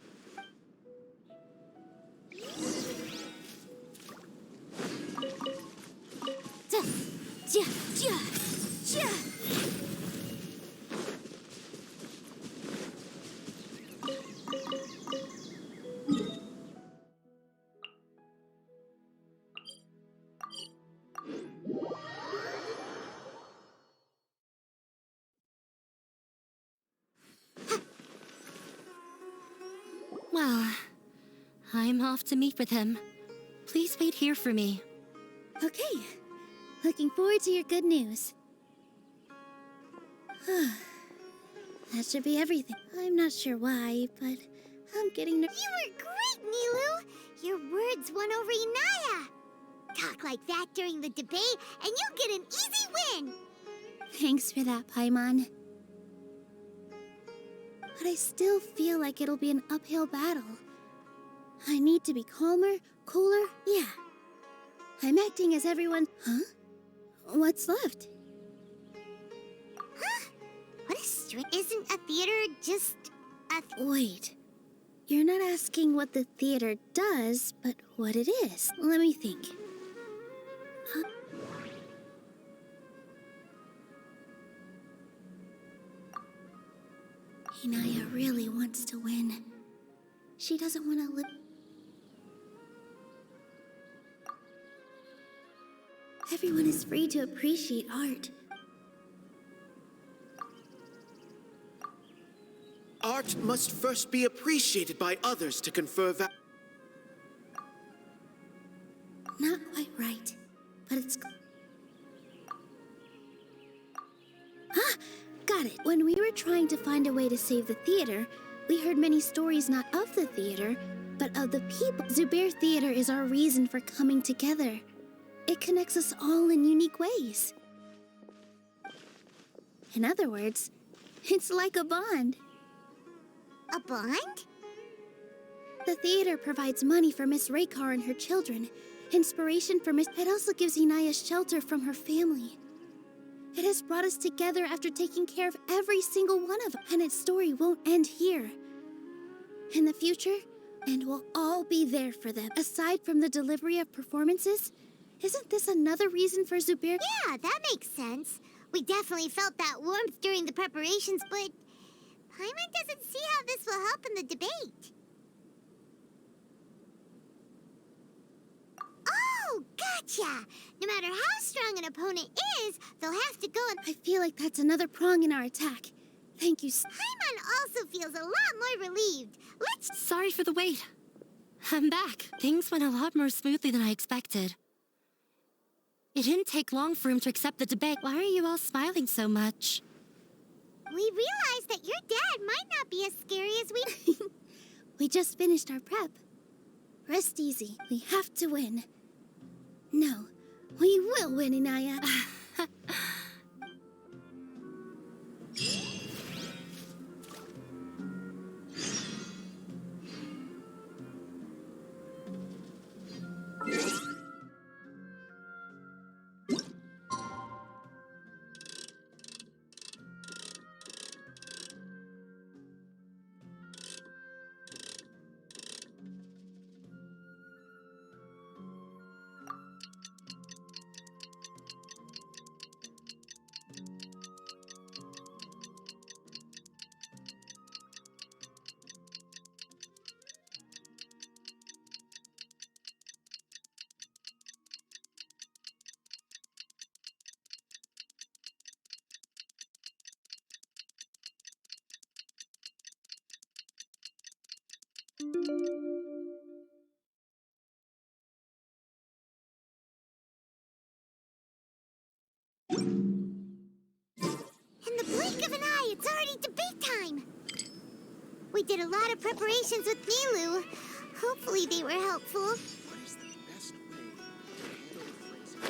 Well, I'm off to meet with him. Please wait here for me. Okay. Looking forward to your good news. That should be everything. I'm not sure why, but I'm getting nervous. You were great, Nilou! Your words won over Inaya! Talk like that during the debate, and you'll get an easy win! Thanks for that, Paimon. but I still feel like it'll be an uphill battle. I need to be calmer, cooler, yeah. I'm acting as everyone... Huh? What's left? Huh? What a isn't a theater just a... Wait. You're not asking what the theater does, but what it is. Let me think. Huh? Inaya really wants to win. She doesn't want to live... Everyone is free to appreciate art. Art must first be appreciated by others to confer Not quite right, but it's... Ah! Got it! When we were trying to find a way to save the theater, we heard many stories not of the theater, but of the people. Zubair Theater is our reason for coming together. It connects us all in unique ways. In other words, it's like a bond. A bond? The theater provides money for Miss Raykar and her children, inspiration for Miss... It also gives Inaya shelter from her family. It has brought us together after taking care of every single one of them, and its story won't end here. In the future, and we'll all be there for them. Aside from the delivery of performances, isn't this another reason for Zubair? Yeah, that makes sense. We definitely felt that warmth during the preparations, but Paimon doesn't see how this will help in the debate. Oh, gotcha! No matter how strong an opponent is, they'll have to go and... I feel like that's another prong in our attack. Thank you. Paimon also feels a lot more relieved. Let's... Sorry for the wait. I'm back. Things went a lot more smoothly than I expected. It didn't take long for him to accept the debate. Why are you all smiling so much? We realized that your dad might not be as scary as we... We just finished our prep. Rest easy. We have to win. No, we will win, Inaya. In the blink of an eye, it's already debate time! We did a lot of preparations with Nilou. Hopefully they were helpful. What is the best way to handle the phrasing?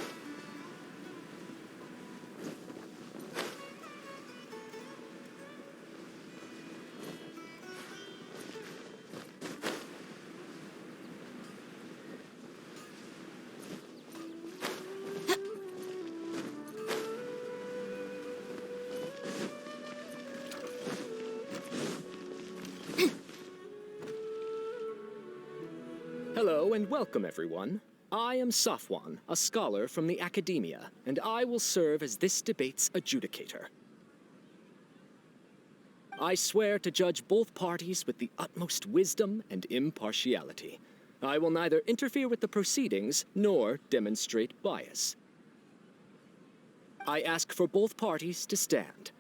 Hello and welcome, everyone. I am Safwan, a scholar from the Academia, and I will serve as this debate's adjudicator. I swear to judge both parties with the utmost wisdom and impartiality. I will neither interfere with the proceedings nor demonstrate bias. I ask for both parties to stand.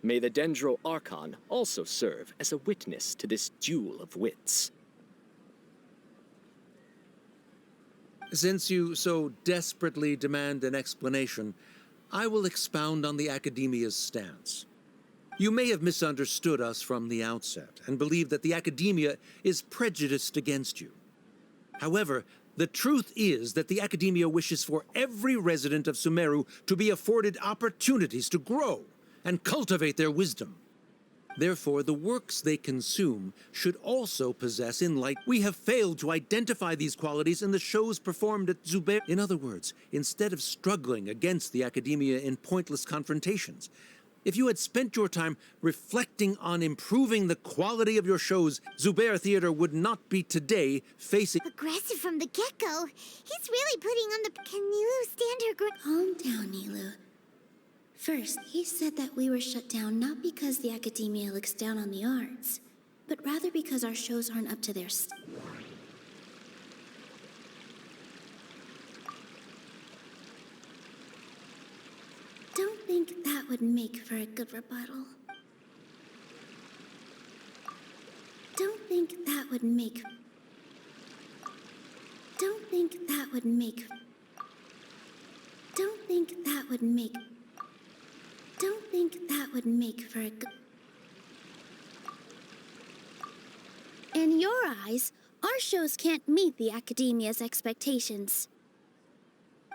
May the Dendro Archon also serve as a witness to this duel of wits. Since you so desperately demand an explanation, I will expound on the Academia's stance. You may have misunderstood us from the outset and believe that the Academia is prejudiced against you. However, the truth is that the Academia wishes for every resident of Sumeru to be afforded opportunities to grow and cultivate their wisdom. Therefore, the works they consume should also possess enlightenment. We have failed to identify these qualities in the shows performed at Zubair. In other words, instead of struggling against the academia in pointless confrontations, if you had spent your time reflecting on improving the quality of your shows, Zubair Theater would not be today facing... Aggressive from the get-go. He's really putting on the... Can Nilou stand her Calm down, Nilou. First, he said that we were shut down not because the academia looks down on the arts, but rather because our shows aren't up to their Don't think that would make for a good rebuttal. Don't think that would make... Don't think that would make... Don't think that would make... Don't think that would make for a good... In your eyes, our shows can't meet the academia's expectations.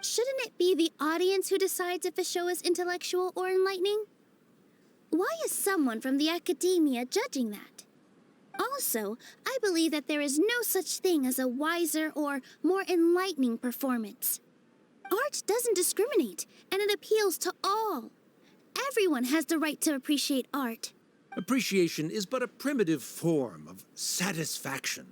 Shouldn't it be the audience who decides if a show is intellectual or enlightening? Why is someone from the academia judging that? Also, I believe that there is no such thing as a wiser or more enlightening performance. Art doesn't discriminate, and it appeals to all. Everyone has the right to appreciate art. Appreciation is but a primitive form of satisfaction.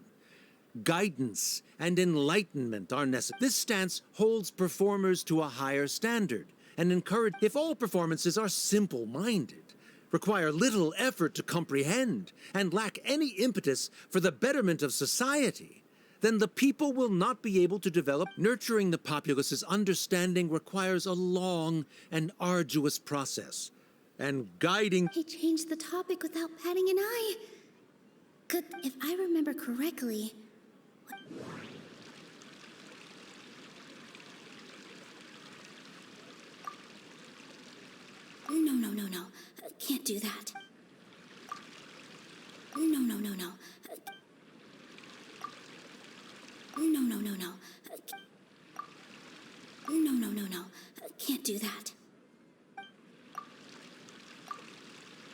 Guidance and enlightenment are necessary. This stance holds performers to a higher standard and encourages. If all performances are simple-minded, require little effort to comprehend, and lack any impetus for the betterment of society, then the people will not be able to develop. Nurturing the populace's understanding requires a long and arduous process, and guiding... He changed the topic without batting an eye. Good, if I remember correctly... No. Can't do that. No. No. Can't do that.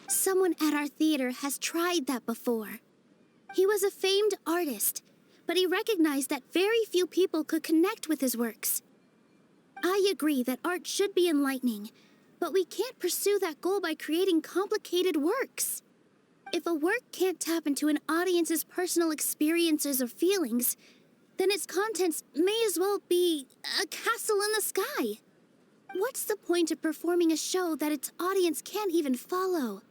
Someone at our theater has tried that before. He was a famed artist, but he recognized that very few people could connect with his works. I agree that art should be enlightening, but we can't pursue that goal by creating complicated works. If a work can't tap into an audience's personal experiences or feelings, then its contents may as well be a castle in the sky. What's the point of performing a show that its audience can't even follow?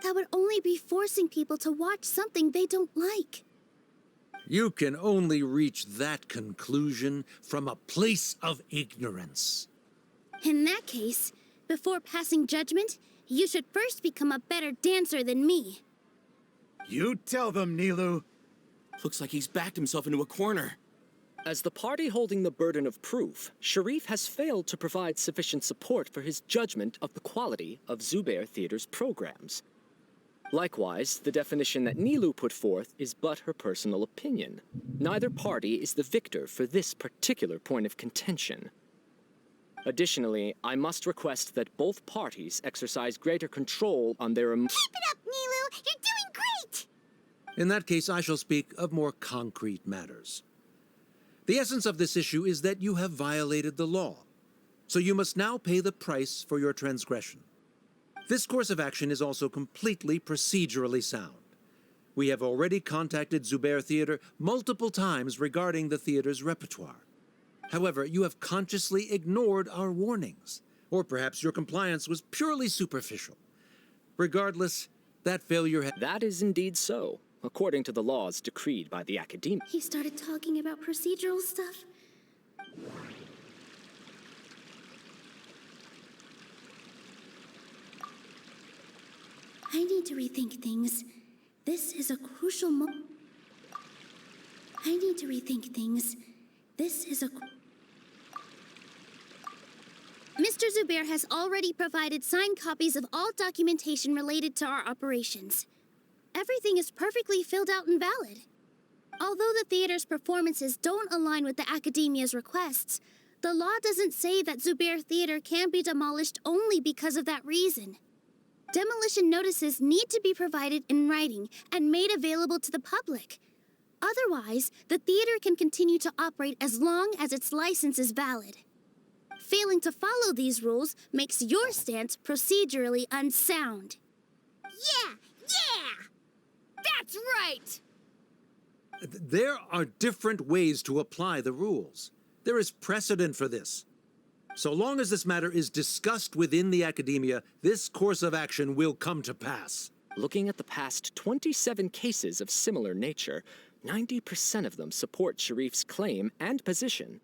That would only be forcing people to watch something they don't like. You can only reach that conclusion from a place of ignorance. In that case, before passing judgment, you should first become a better dancer than me. You tell them, Nilou. Looks like he's backed himself into a corner. As the party holding the burden of proof, Sharif has failed to provide sufficient support for his judgment of the quality of Zubair Theater's programs. Likewise, the definition that Nilou put forth is but her personal opinion. Neither party is the victor for this particular point of contention. Additionally, I must request that both parties exercise greater control on their... Keep it up, Nilou! You're doing great! In that case, I shall speak of more concrete matters. The essence of this issue is that you have violated the law, so you must now pay the price for your transgression. This course of action is also completely procedurally sound. We have already contacted Zubair Theater multiple times regarding the theater's repertoire. However, you have consciously ignored our warnings, or perhaps your compliance was purely superficial. Regardless, that failure has... That is indeed so, according to the laws decreed by the Academia. He started talking about procedural stuff. I need to rethink things. This is a crucial moment. I need to rethink things. This is a... Mr. Zubair has already provided signed copies of all documentation related to our operations. Everything is perfectly filled out and valid. Although the theater's performances don't align with the Academia's requests, the law doesn't say that Zubair Theater can be demolished only because of that reason. Demolition notices need to be provided in writing and made available to the public. Otherwise, the theater can continue to operate as long as its license is valid. Failing to follow these rules makes your stance procedurally unsound. Yeah! That's right! There are different ways to apply the rules. There is precedent for this. So long as this matter is discussed within the academia, this course of action will come to pass. Looking at the past 27 cases of similar nature, 90% of them support Sharif's claim and position.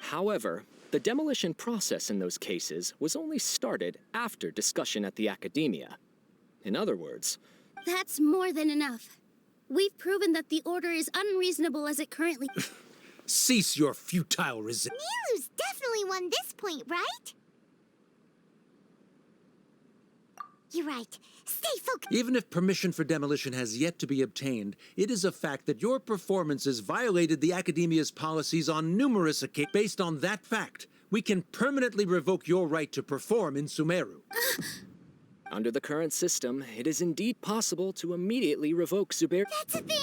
However, the demolition process in those cases was only started after discussion at the academia. In other words, That's more than enough. We've proven that the order is unreasonable as it currently... Cease your futile resistance. Nilou's definitely won this point, right? You're right. Stay focused. Even if permission for demolition has yet to be obtained, it is a fact that your performances violated the Academia's policies on numerous occasions. Based on that fact, we can permanently revoke your right to perform in Sumeru. under the current system, it is indeed possible to immediately revoke Zubair. That's a thing?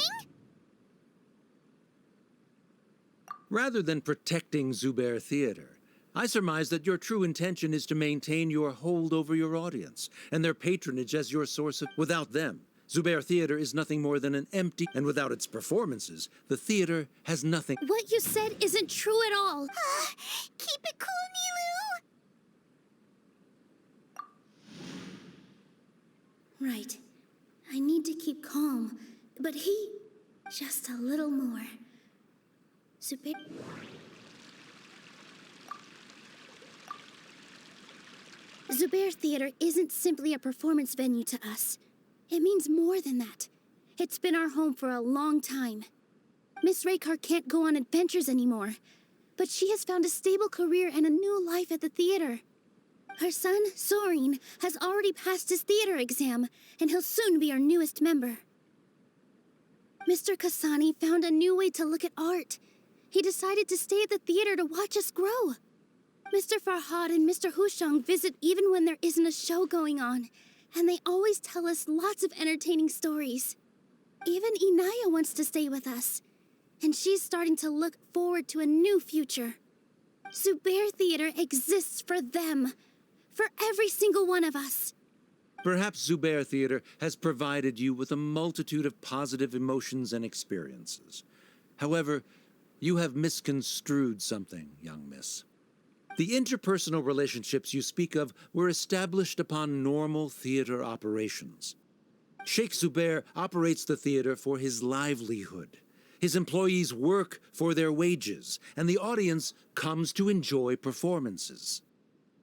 Rather than protecting Zubair Theater, I surmise that your true intention is to maintain your hold over your audience and their patronage as your source of... Without them, Zubair Theater is nothing more than an empty... And without its performances, the theater has nothing... What you said isn't true at all. Keep it cool, Nilou! Right. I need to keep calm, but he... just a little more. Zubair... Zubair Theater isn't simply a performance venue to us. It means more than that. It's been our home for a long time. Miss Raykar can't go on adventures anymore, but she has found a stable career and a new life at the theater. Her son, Sorin, has already passed his theater exam, and he'll soon be our newest member. Mr. Kasani found a new way to look at art. He decided to stay at the theater to watch us grow. Mr. Farhad and Mr. Hushang visit even when there isn't a show going on, and they always tell us lots of entertaining stories. Even Inaya wants to stay with us, and she's starting to look forward to a new future. Zubair Theater exists for them, for every single one of us. Perhaps Zubair Theater has provided you with a multitude of positive emotions and experiences. However, you have misconstrued something, young miss. The interpersonal relationships you speak of were established upon normal theater operations. Sheikh Zubair operates the theater for his livelihood. His employees work for their wages, and the audience comes to enjoy performances.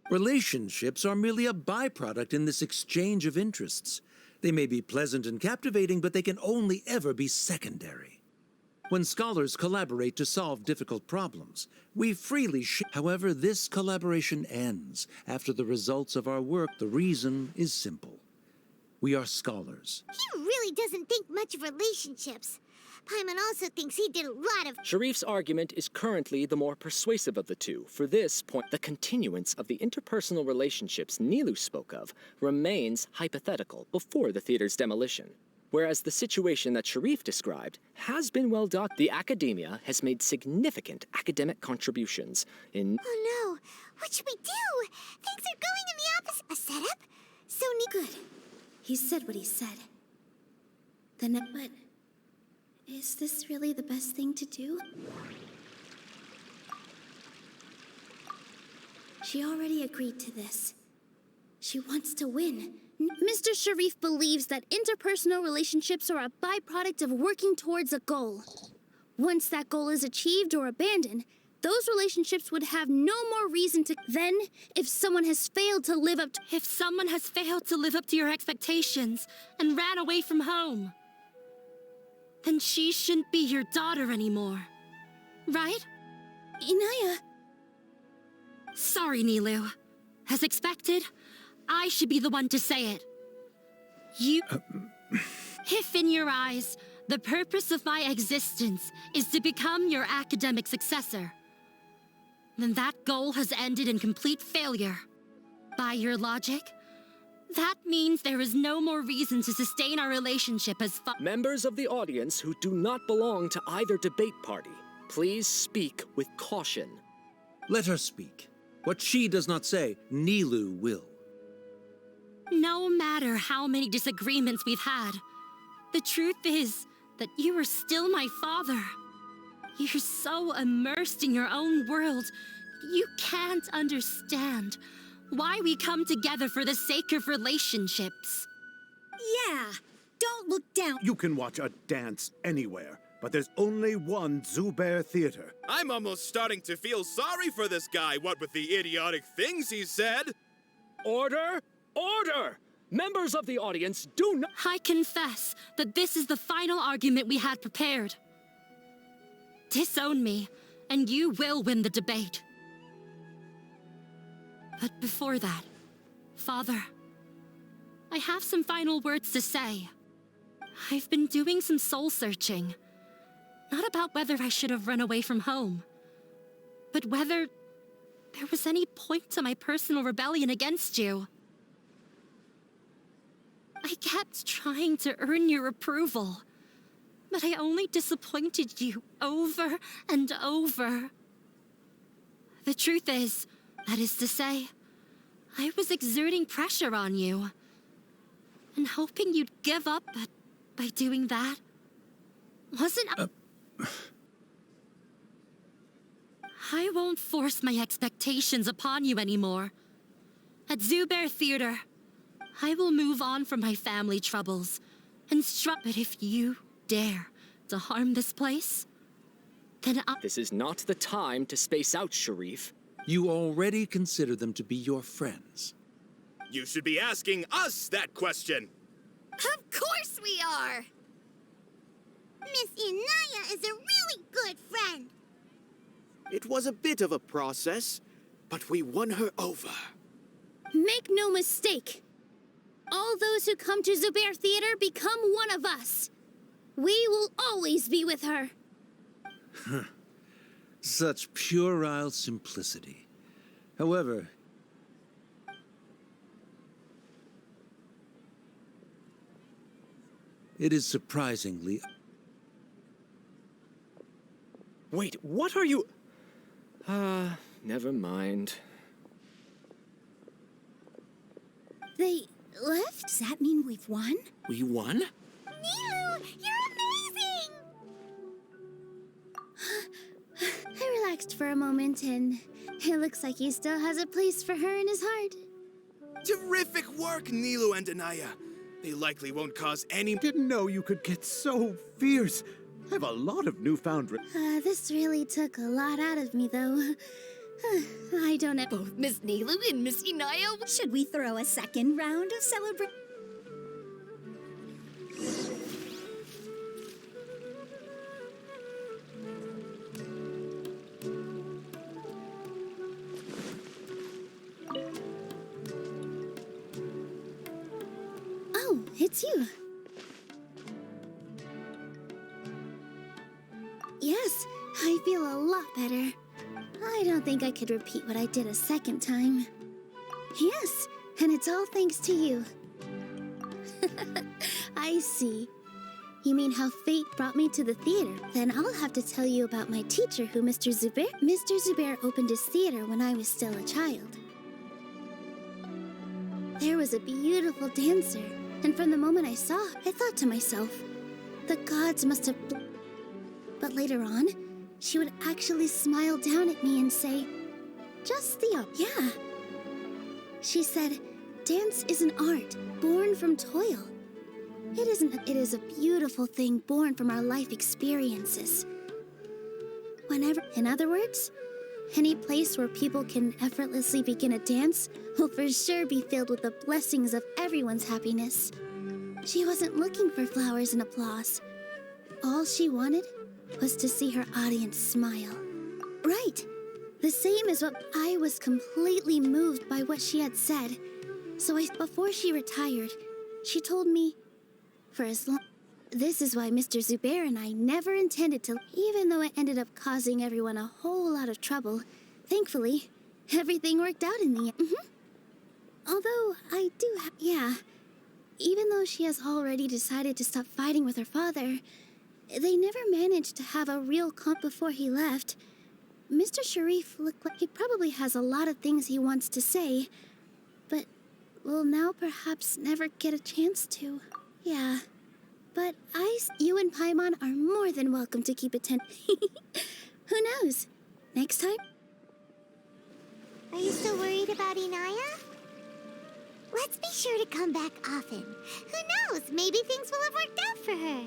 Relationships are merely a byproduct in this exchange of interests. They may be pleasant and captivating, but they can only ever be secondary. When scholars collaborate to solve difficult problems, we freely share. However, this collaboration ends after the results of our work. The reason is simple. We are scholars. He really doesn't think much of relationships. Paimon also thinks he did a lot of... Sharif's argument is currently the more persuasive of the two. For this point, the continuance of the interpersonal relationships Nilou spoke of remains hypothetical before the theater's demolition. Whereas the situation that Sharif described has been well documented. The academia has made significant academic contributions in... Oh no, what should we do? Things are going in the opposite... A setup? So Good. He said what he said. But... is this really the best thing to do? She already agreed to this. She wants to win. Mr. Sharif believes that interpersonal relationships are a byproduct of working towards a goal. Once that goal is achieved or abandoned, those relationships would have no more reason to... Then, if someone has failed to live up to... If someone has failed to live up to your expectations and ran away from home, then she shouldn't be your daughter anymore. Right? Inaya... Sorry, Nilou. As expected, I should be the one to say it. You... If in your eyes, the purpose of my existence is to become your academic successor, then that goal has ended in complete failure. By your logic, That means there is no more reason to sustain our relationship as Members of the audience who do not belong to either debate party, please speak with caution. Let her speak. What she does not say, Nilou will. No matter how many disagreements we've had, the truth is that you are still my father. You're so immersed in your own world, you can't understand why we come together for the sake of relationships. Yeah, don't look down. You can watch a dance anywhere, but there's only one Zubair Theater. I'm almost starting to feel sorry for this guy, what with the idiotic things he said. Order! Order! Members of the audience, do not— I confess that this is the final argument we had prepared. Disown me, and you will win the debate. But before that, Father, I have some final words to say. I've been doing some soul searching. Not about whether I should have run away from home, but whether there was any point to my personal rebellion against you. I kept trying to earn your approval, but I only disappointed you over and over. The truth is, that is to say, I was exerting pressure on you and hoping you'd give up, but by doing that, I won't force my expectations upon you anymore. At Zubair Theater, I will move on from my family troubles and but if you dare to harm this place, then This is not the time to space out, Sharif. You already consider them to be your friends. You should be asking us that question. Of course we are! Miss Inaya is a really good friend. It was a bit of a process, but we won her over. Make no mistake. All those who come to Zubair Theater become one of us. We will always be with her. Such puerile simplicity. However, it is surprisingly... Wait, what are you— never mind. They left? Does that mean we've won? We won? Nilou, you're amazing! I relaxed for a moment, and it looks like he still has a place for her in his heart. Terrific work, Nilou and Anaya. They likely won't cause any... Didn't know you could get so fierce. I have a lot of newfound... This really took a lot out of me, though. I don't know. Both Miss Nilou and Miss Inaya. Should we throw a second round of celebration? Oh, it's you. Yes, I feel a lot better. I don't think I could repeat what I did a second time. Yes, and it's all thanks to you. I see. You mean how fate brought me to the theater? Then I'll have to tell you about my teacher who Mr. Zubair... Mr. Zubair opened his theater when I was still a child. There was a beautiful dancer, and from the moment I saw, I thought to myself, the gods must have... But later on, she would actually smile down at me and say, just the yeah. She said, dance is an art born from toil. It is a beautiful thing born from our life experiences. In other words, any place where people can effortlessly begin a dance will for sure be filled with the blessings of everyone's happiness. She wasn't looking for flowers and applause. All she wanted was to see her audience smile. Right. The same as what I was completely moved by what she had said. So before she retired, she told me, for as long... This is why Mr. Zubair and I never intended to... Even though it ended up causing everyone a whole lot of trouble, thankfully, everything worked out in the end. Although I do yeah. Even though she has already decided to stop fighting with her father, they never managed to have a real comp before he left. Mr. Sharif looked like he probably has a lot of things he wants to say, but will now perhaps never get a chance to. Yeah. But you and Paimon are more than welcome to keep attending. Who knows? Next time? Are you still worried about Inaya? Let's be sure to come back often. Who knows? Maybe things will have worked out for her.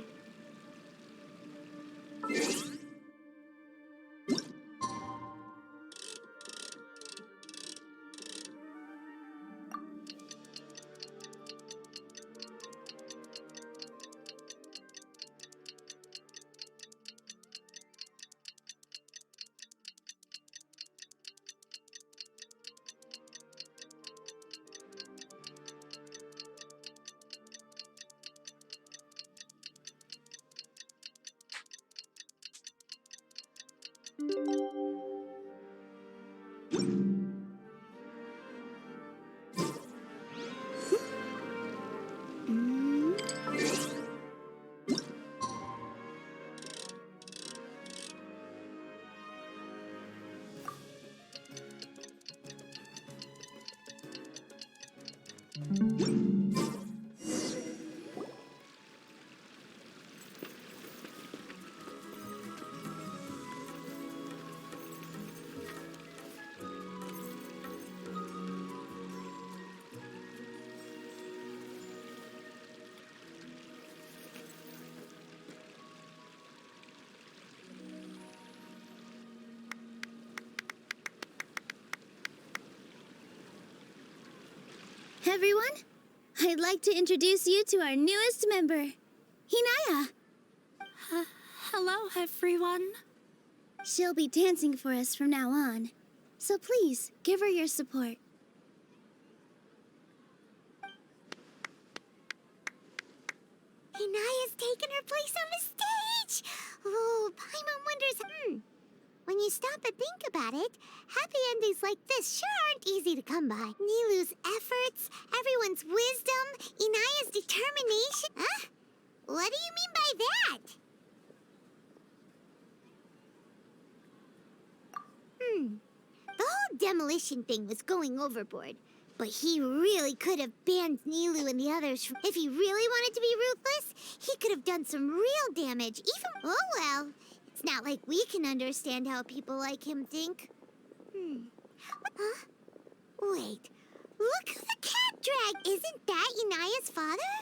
Everyone, I'd like to introduce you to our newest member, Hinaya. Hello, everyone. She'll be dancing for us from now on, so please give her your support. Inaya's taken her place on the stage! Oh, Paimon wonders, When you stop and think about it, happy endings like this sure aren't easy to come by. Nilou's efforts, everyone's wisdom, Inaya's determination. Huh? What do you mean by that? The whole demolition thing was going overboard. But he really could have banned Nilou and the others. If he really wanted to be ruthless, he could have done some real damage. Oh well. It's not like we can understand how people like him think. Huh? Wait. Look who the cat dragged. Isn't that Inaya's father?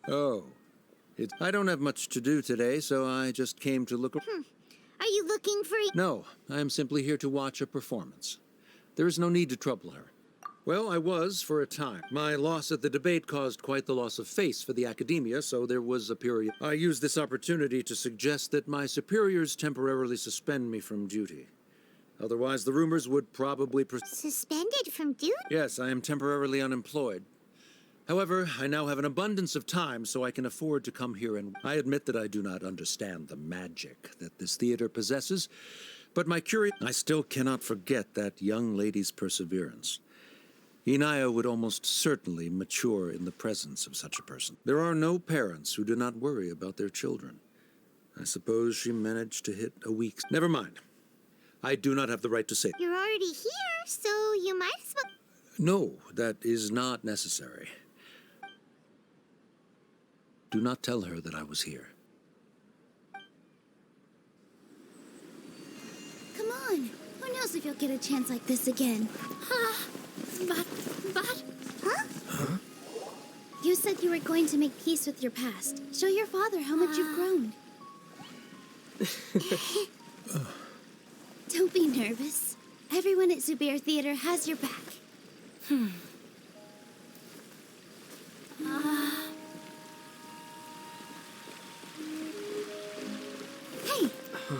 Oh. I don't have much to do today, so I just came to look... Are you looking for... No, I am simply here to watch a performance. There is no need to trouble her. Well, I was for a time. My loss at the debate caused quite the loss of face for the academia, so there was a period. I used this opportunity to suggest that my superiors temporarily suspend me from duty. Otherwise, the rumors would probably... Suspended from duty? Yes, I am temporarily unemployed. However, I now have an abundance of time, so I can afford to come here and... I admit that I do not understand the magic that this theater possesses, but I still cannot forget that young lady's perseverance. Inaya would almost certainly mature in the presence of such a person. There are no parents who do not worry about their children. I suppose she managed to hit a week... Never mind. I do not have the right to say... You're already here, so you might as well... No, that is not necessary. Do not tell her that I was here. Come on. Who knows if you'll get a chance like this again? But... Huh? You said you were going to make peace with your past. Show your father how much you've grown. Don't be nervous. Everyone at Zubair Theater has your back. Hey,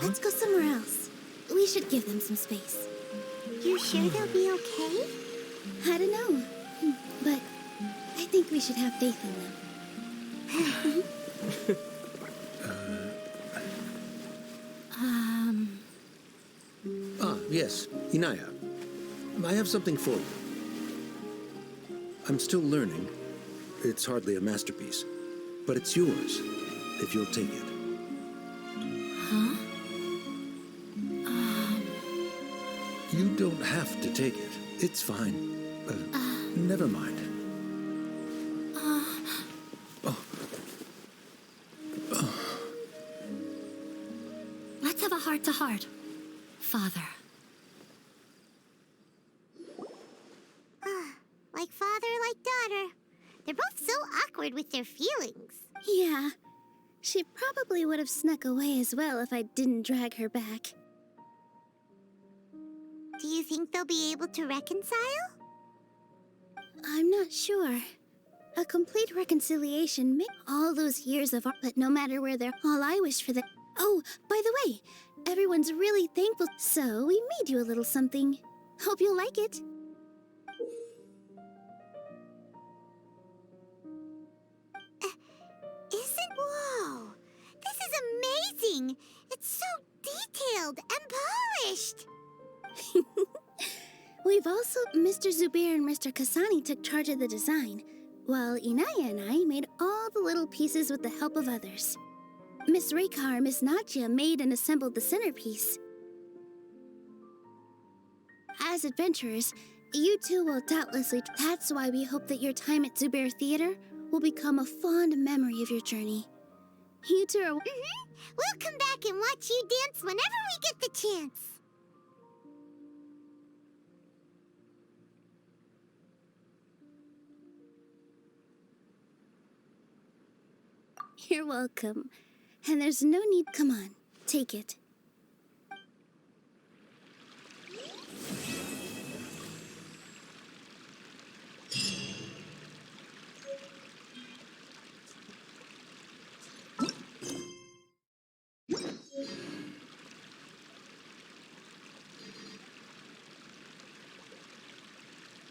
let's go somewhere else. We should give them some space. You sure they'll be okay? I don't know, but I think we should have faith in them. Yes, Inaya. I have something for you. I'm still learning. It's hardly a masterpiece. But it's yours, if you'll take it. Huh? You don't have to take it. It's fine. Never mind. Let's have a heart-to-heart, Father. Like father, like daughter. They're both so awkward with their feelings. Yeah. She probably would have snuck away as well if I didn't drag her back. Do you think they'll be able to reconcile? I'm not sure. A complete reconciliation may all those years of art, but no matter where they're, all I wish for them. Oh, by the way, everyone's really thankful, so we made you a little something. Hope you'll like it. Whoa! This is amazing! It's so detailed and polished! We've also, Mr. Zubair and Mr. Kasani took charge of the design, while Inaya and I made all the little pieces with the help of others. Miss Raykar and Miss Nadia made and assembled the centerpiece. As adventurers, you two will doubtlessly. That's why we hope that your time at Zubair Theater will become a fond memory of your journey. You two are. We'll come back and watch you dance whenever we get the chance. You're welcome. And there's no need. Come on, take it.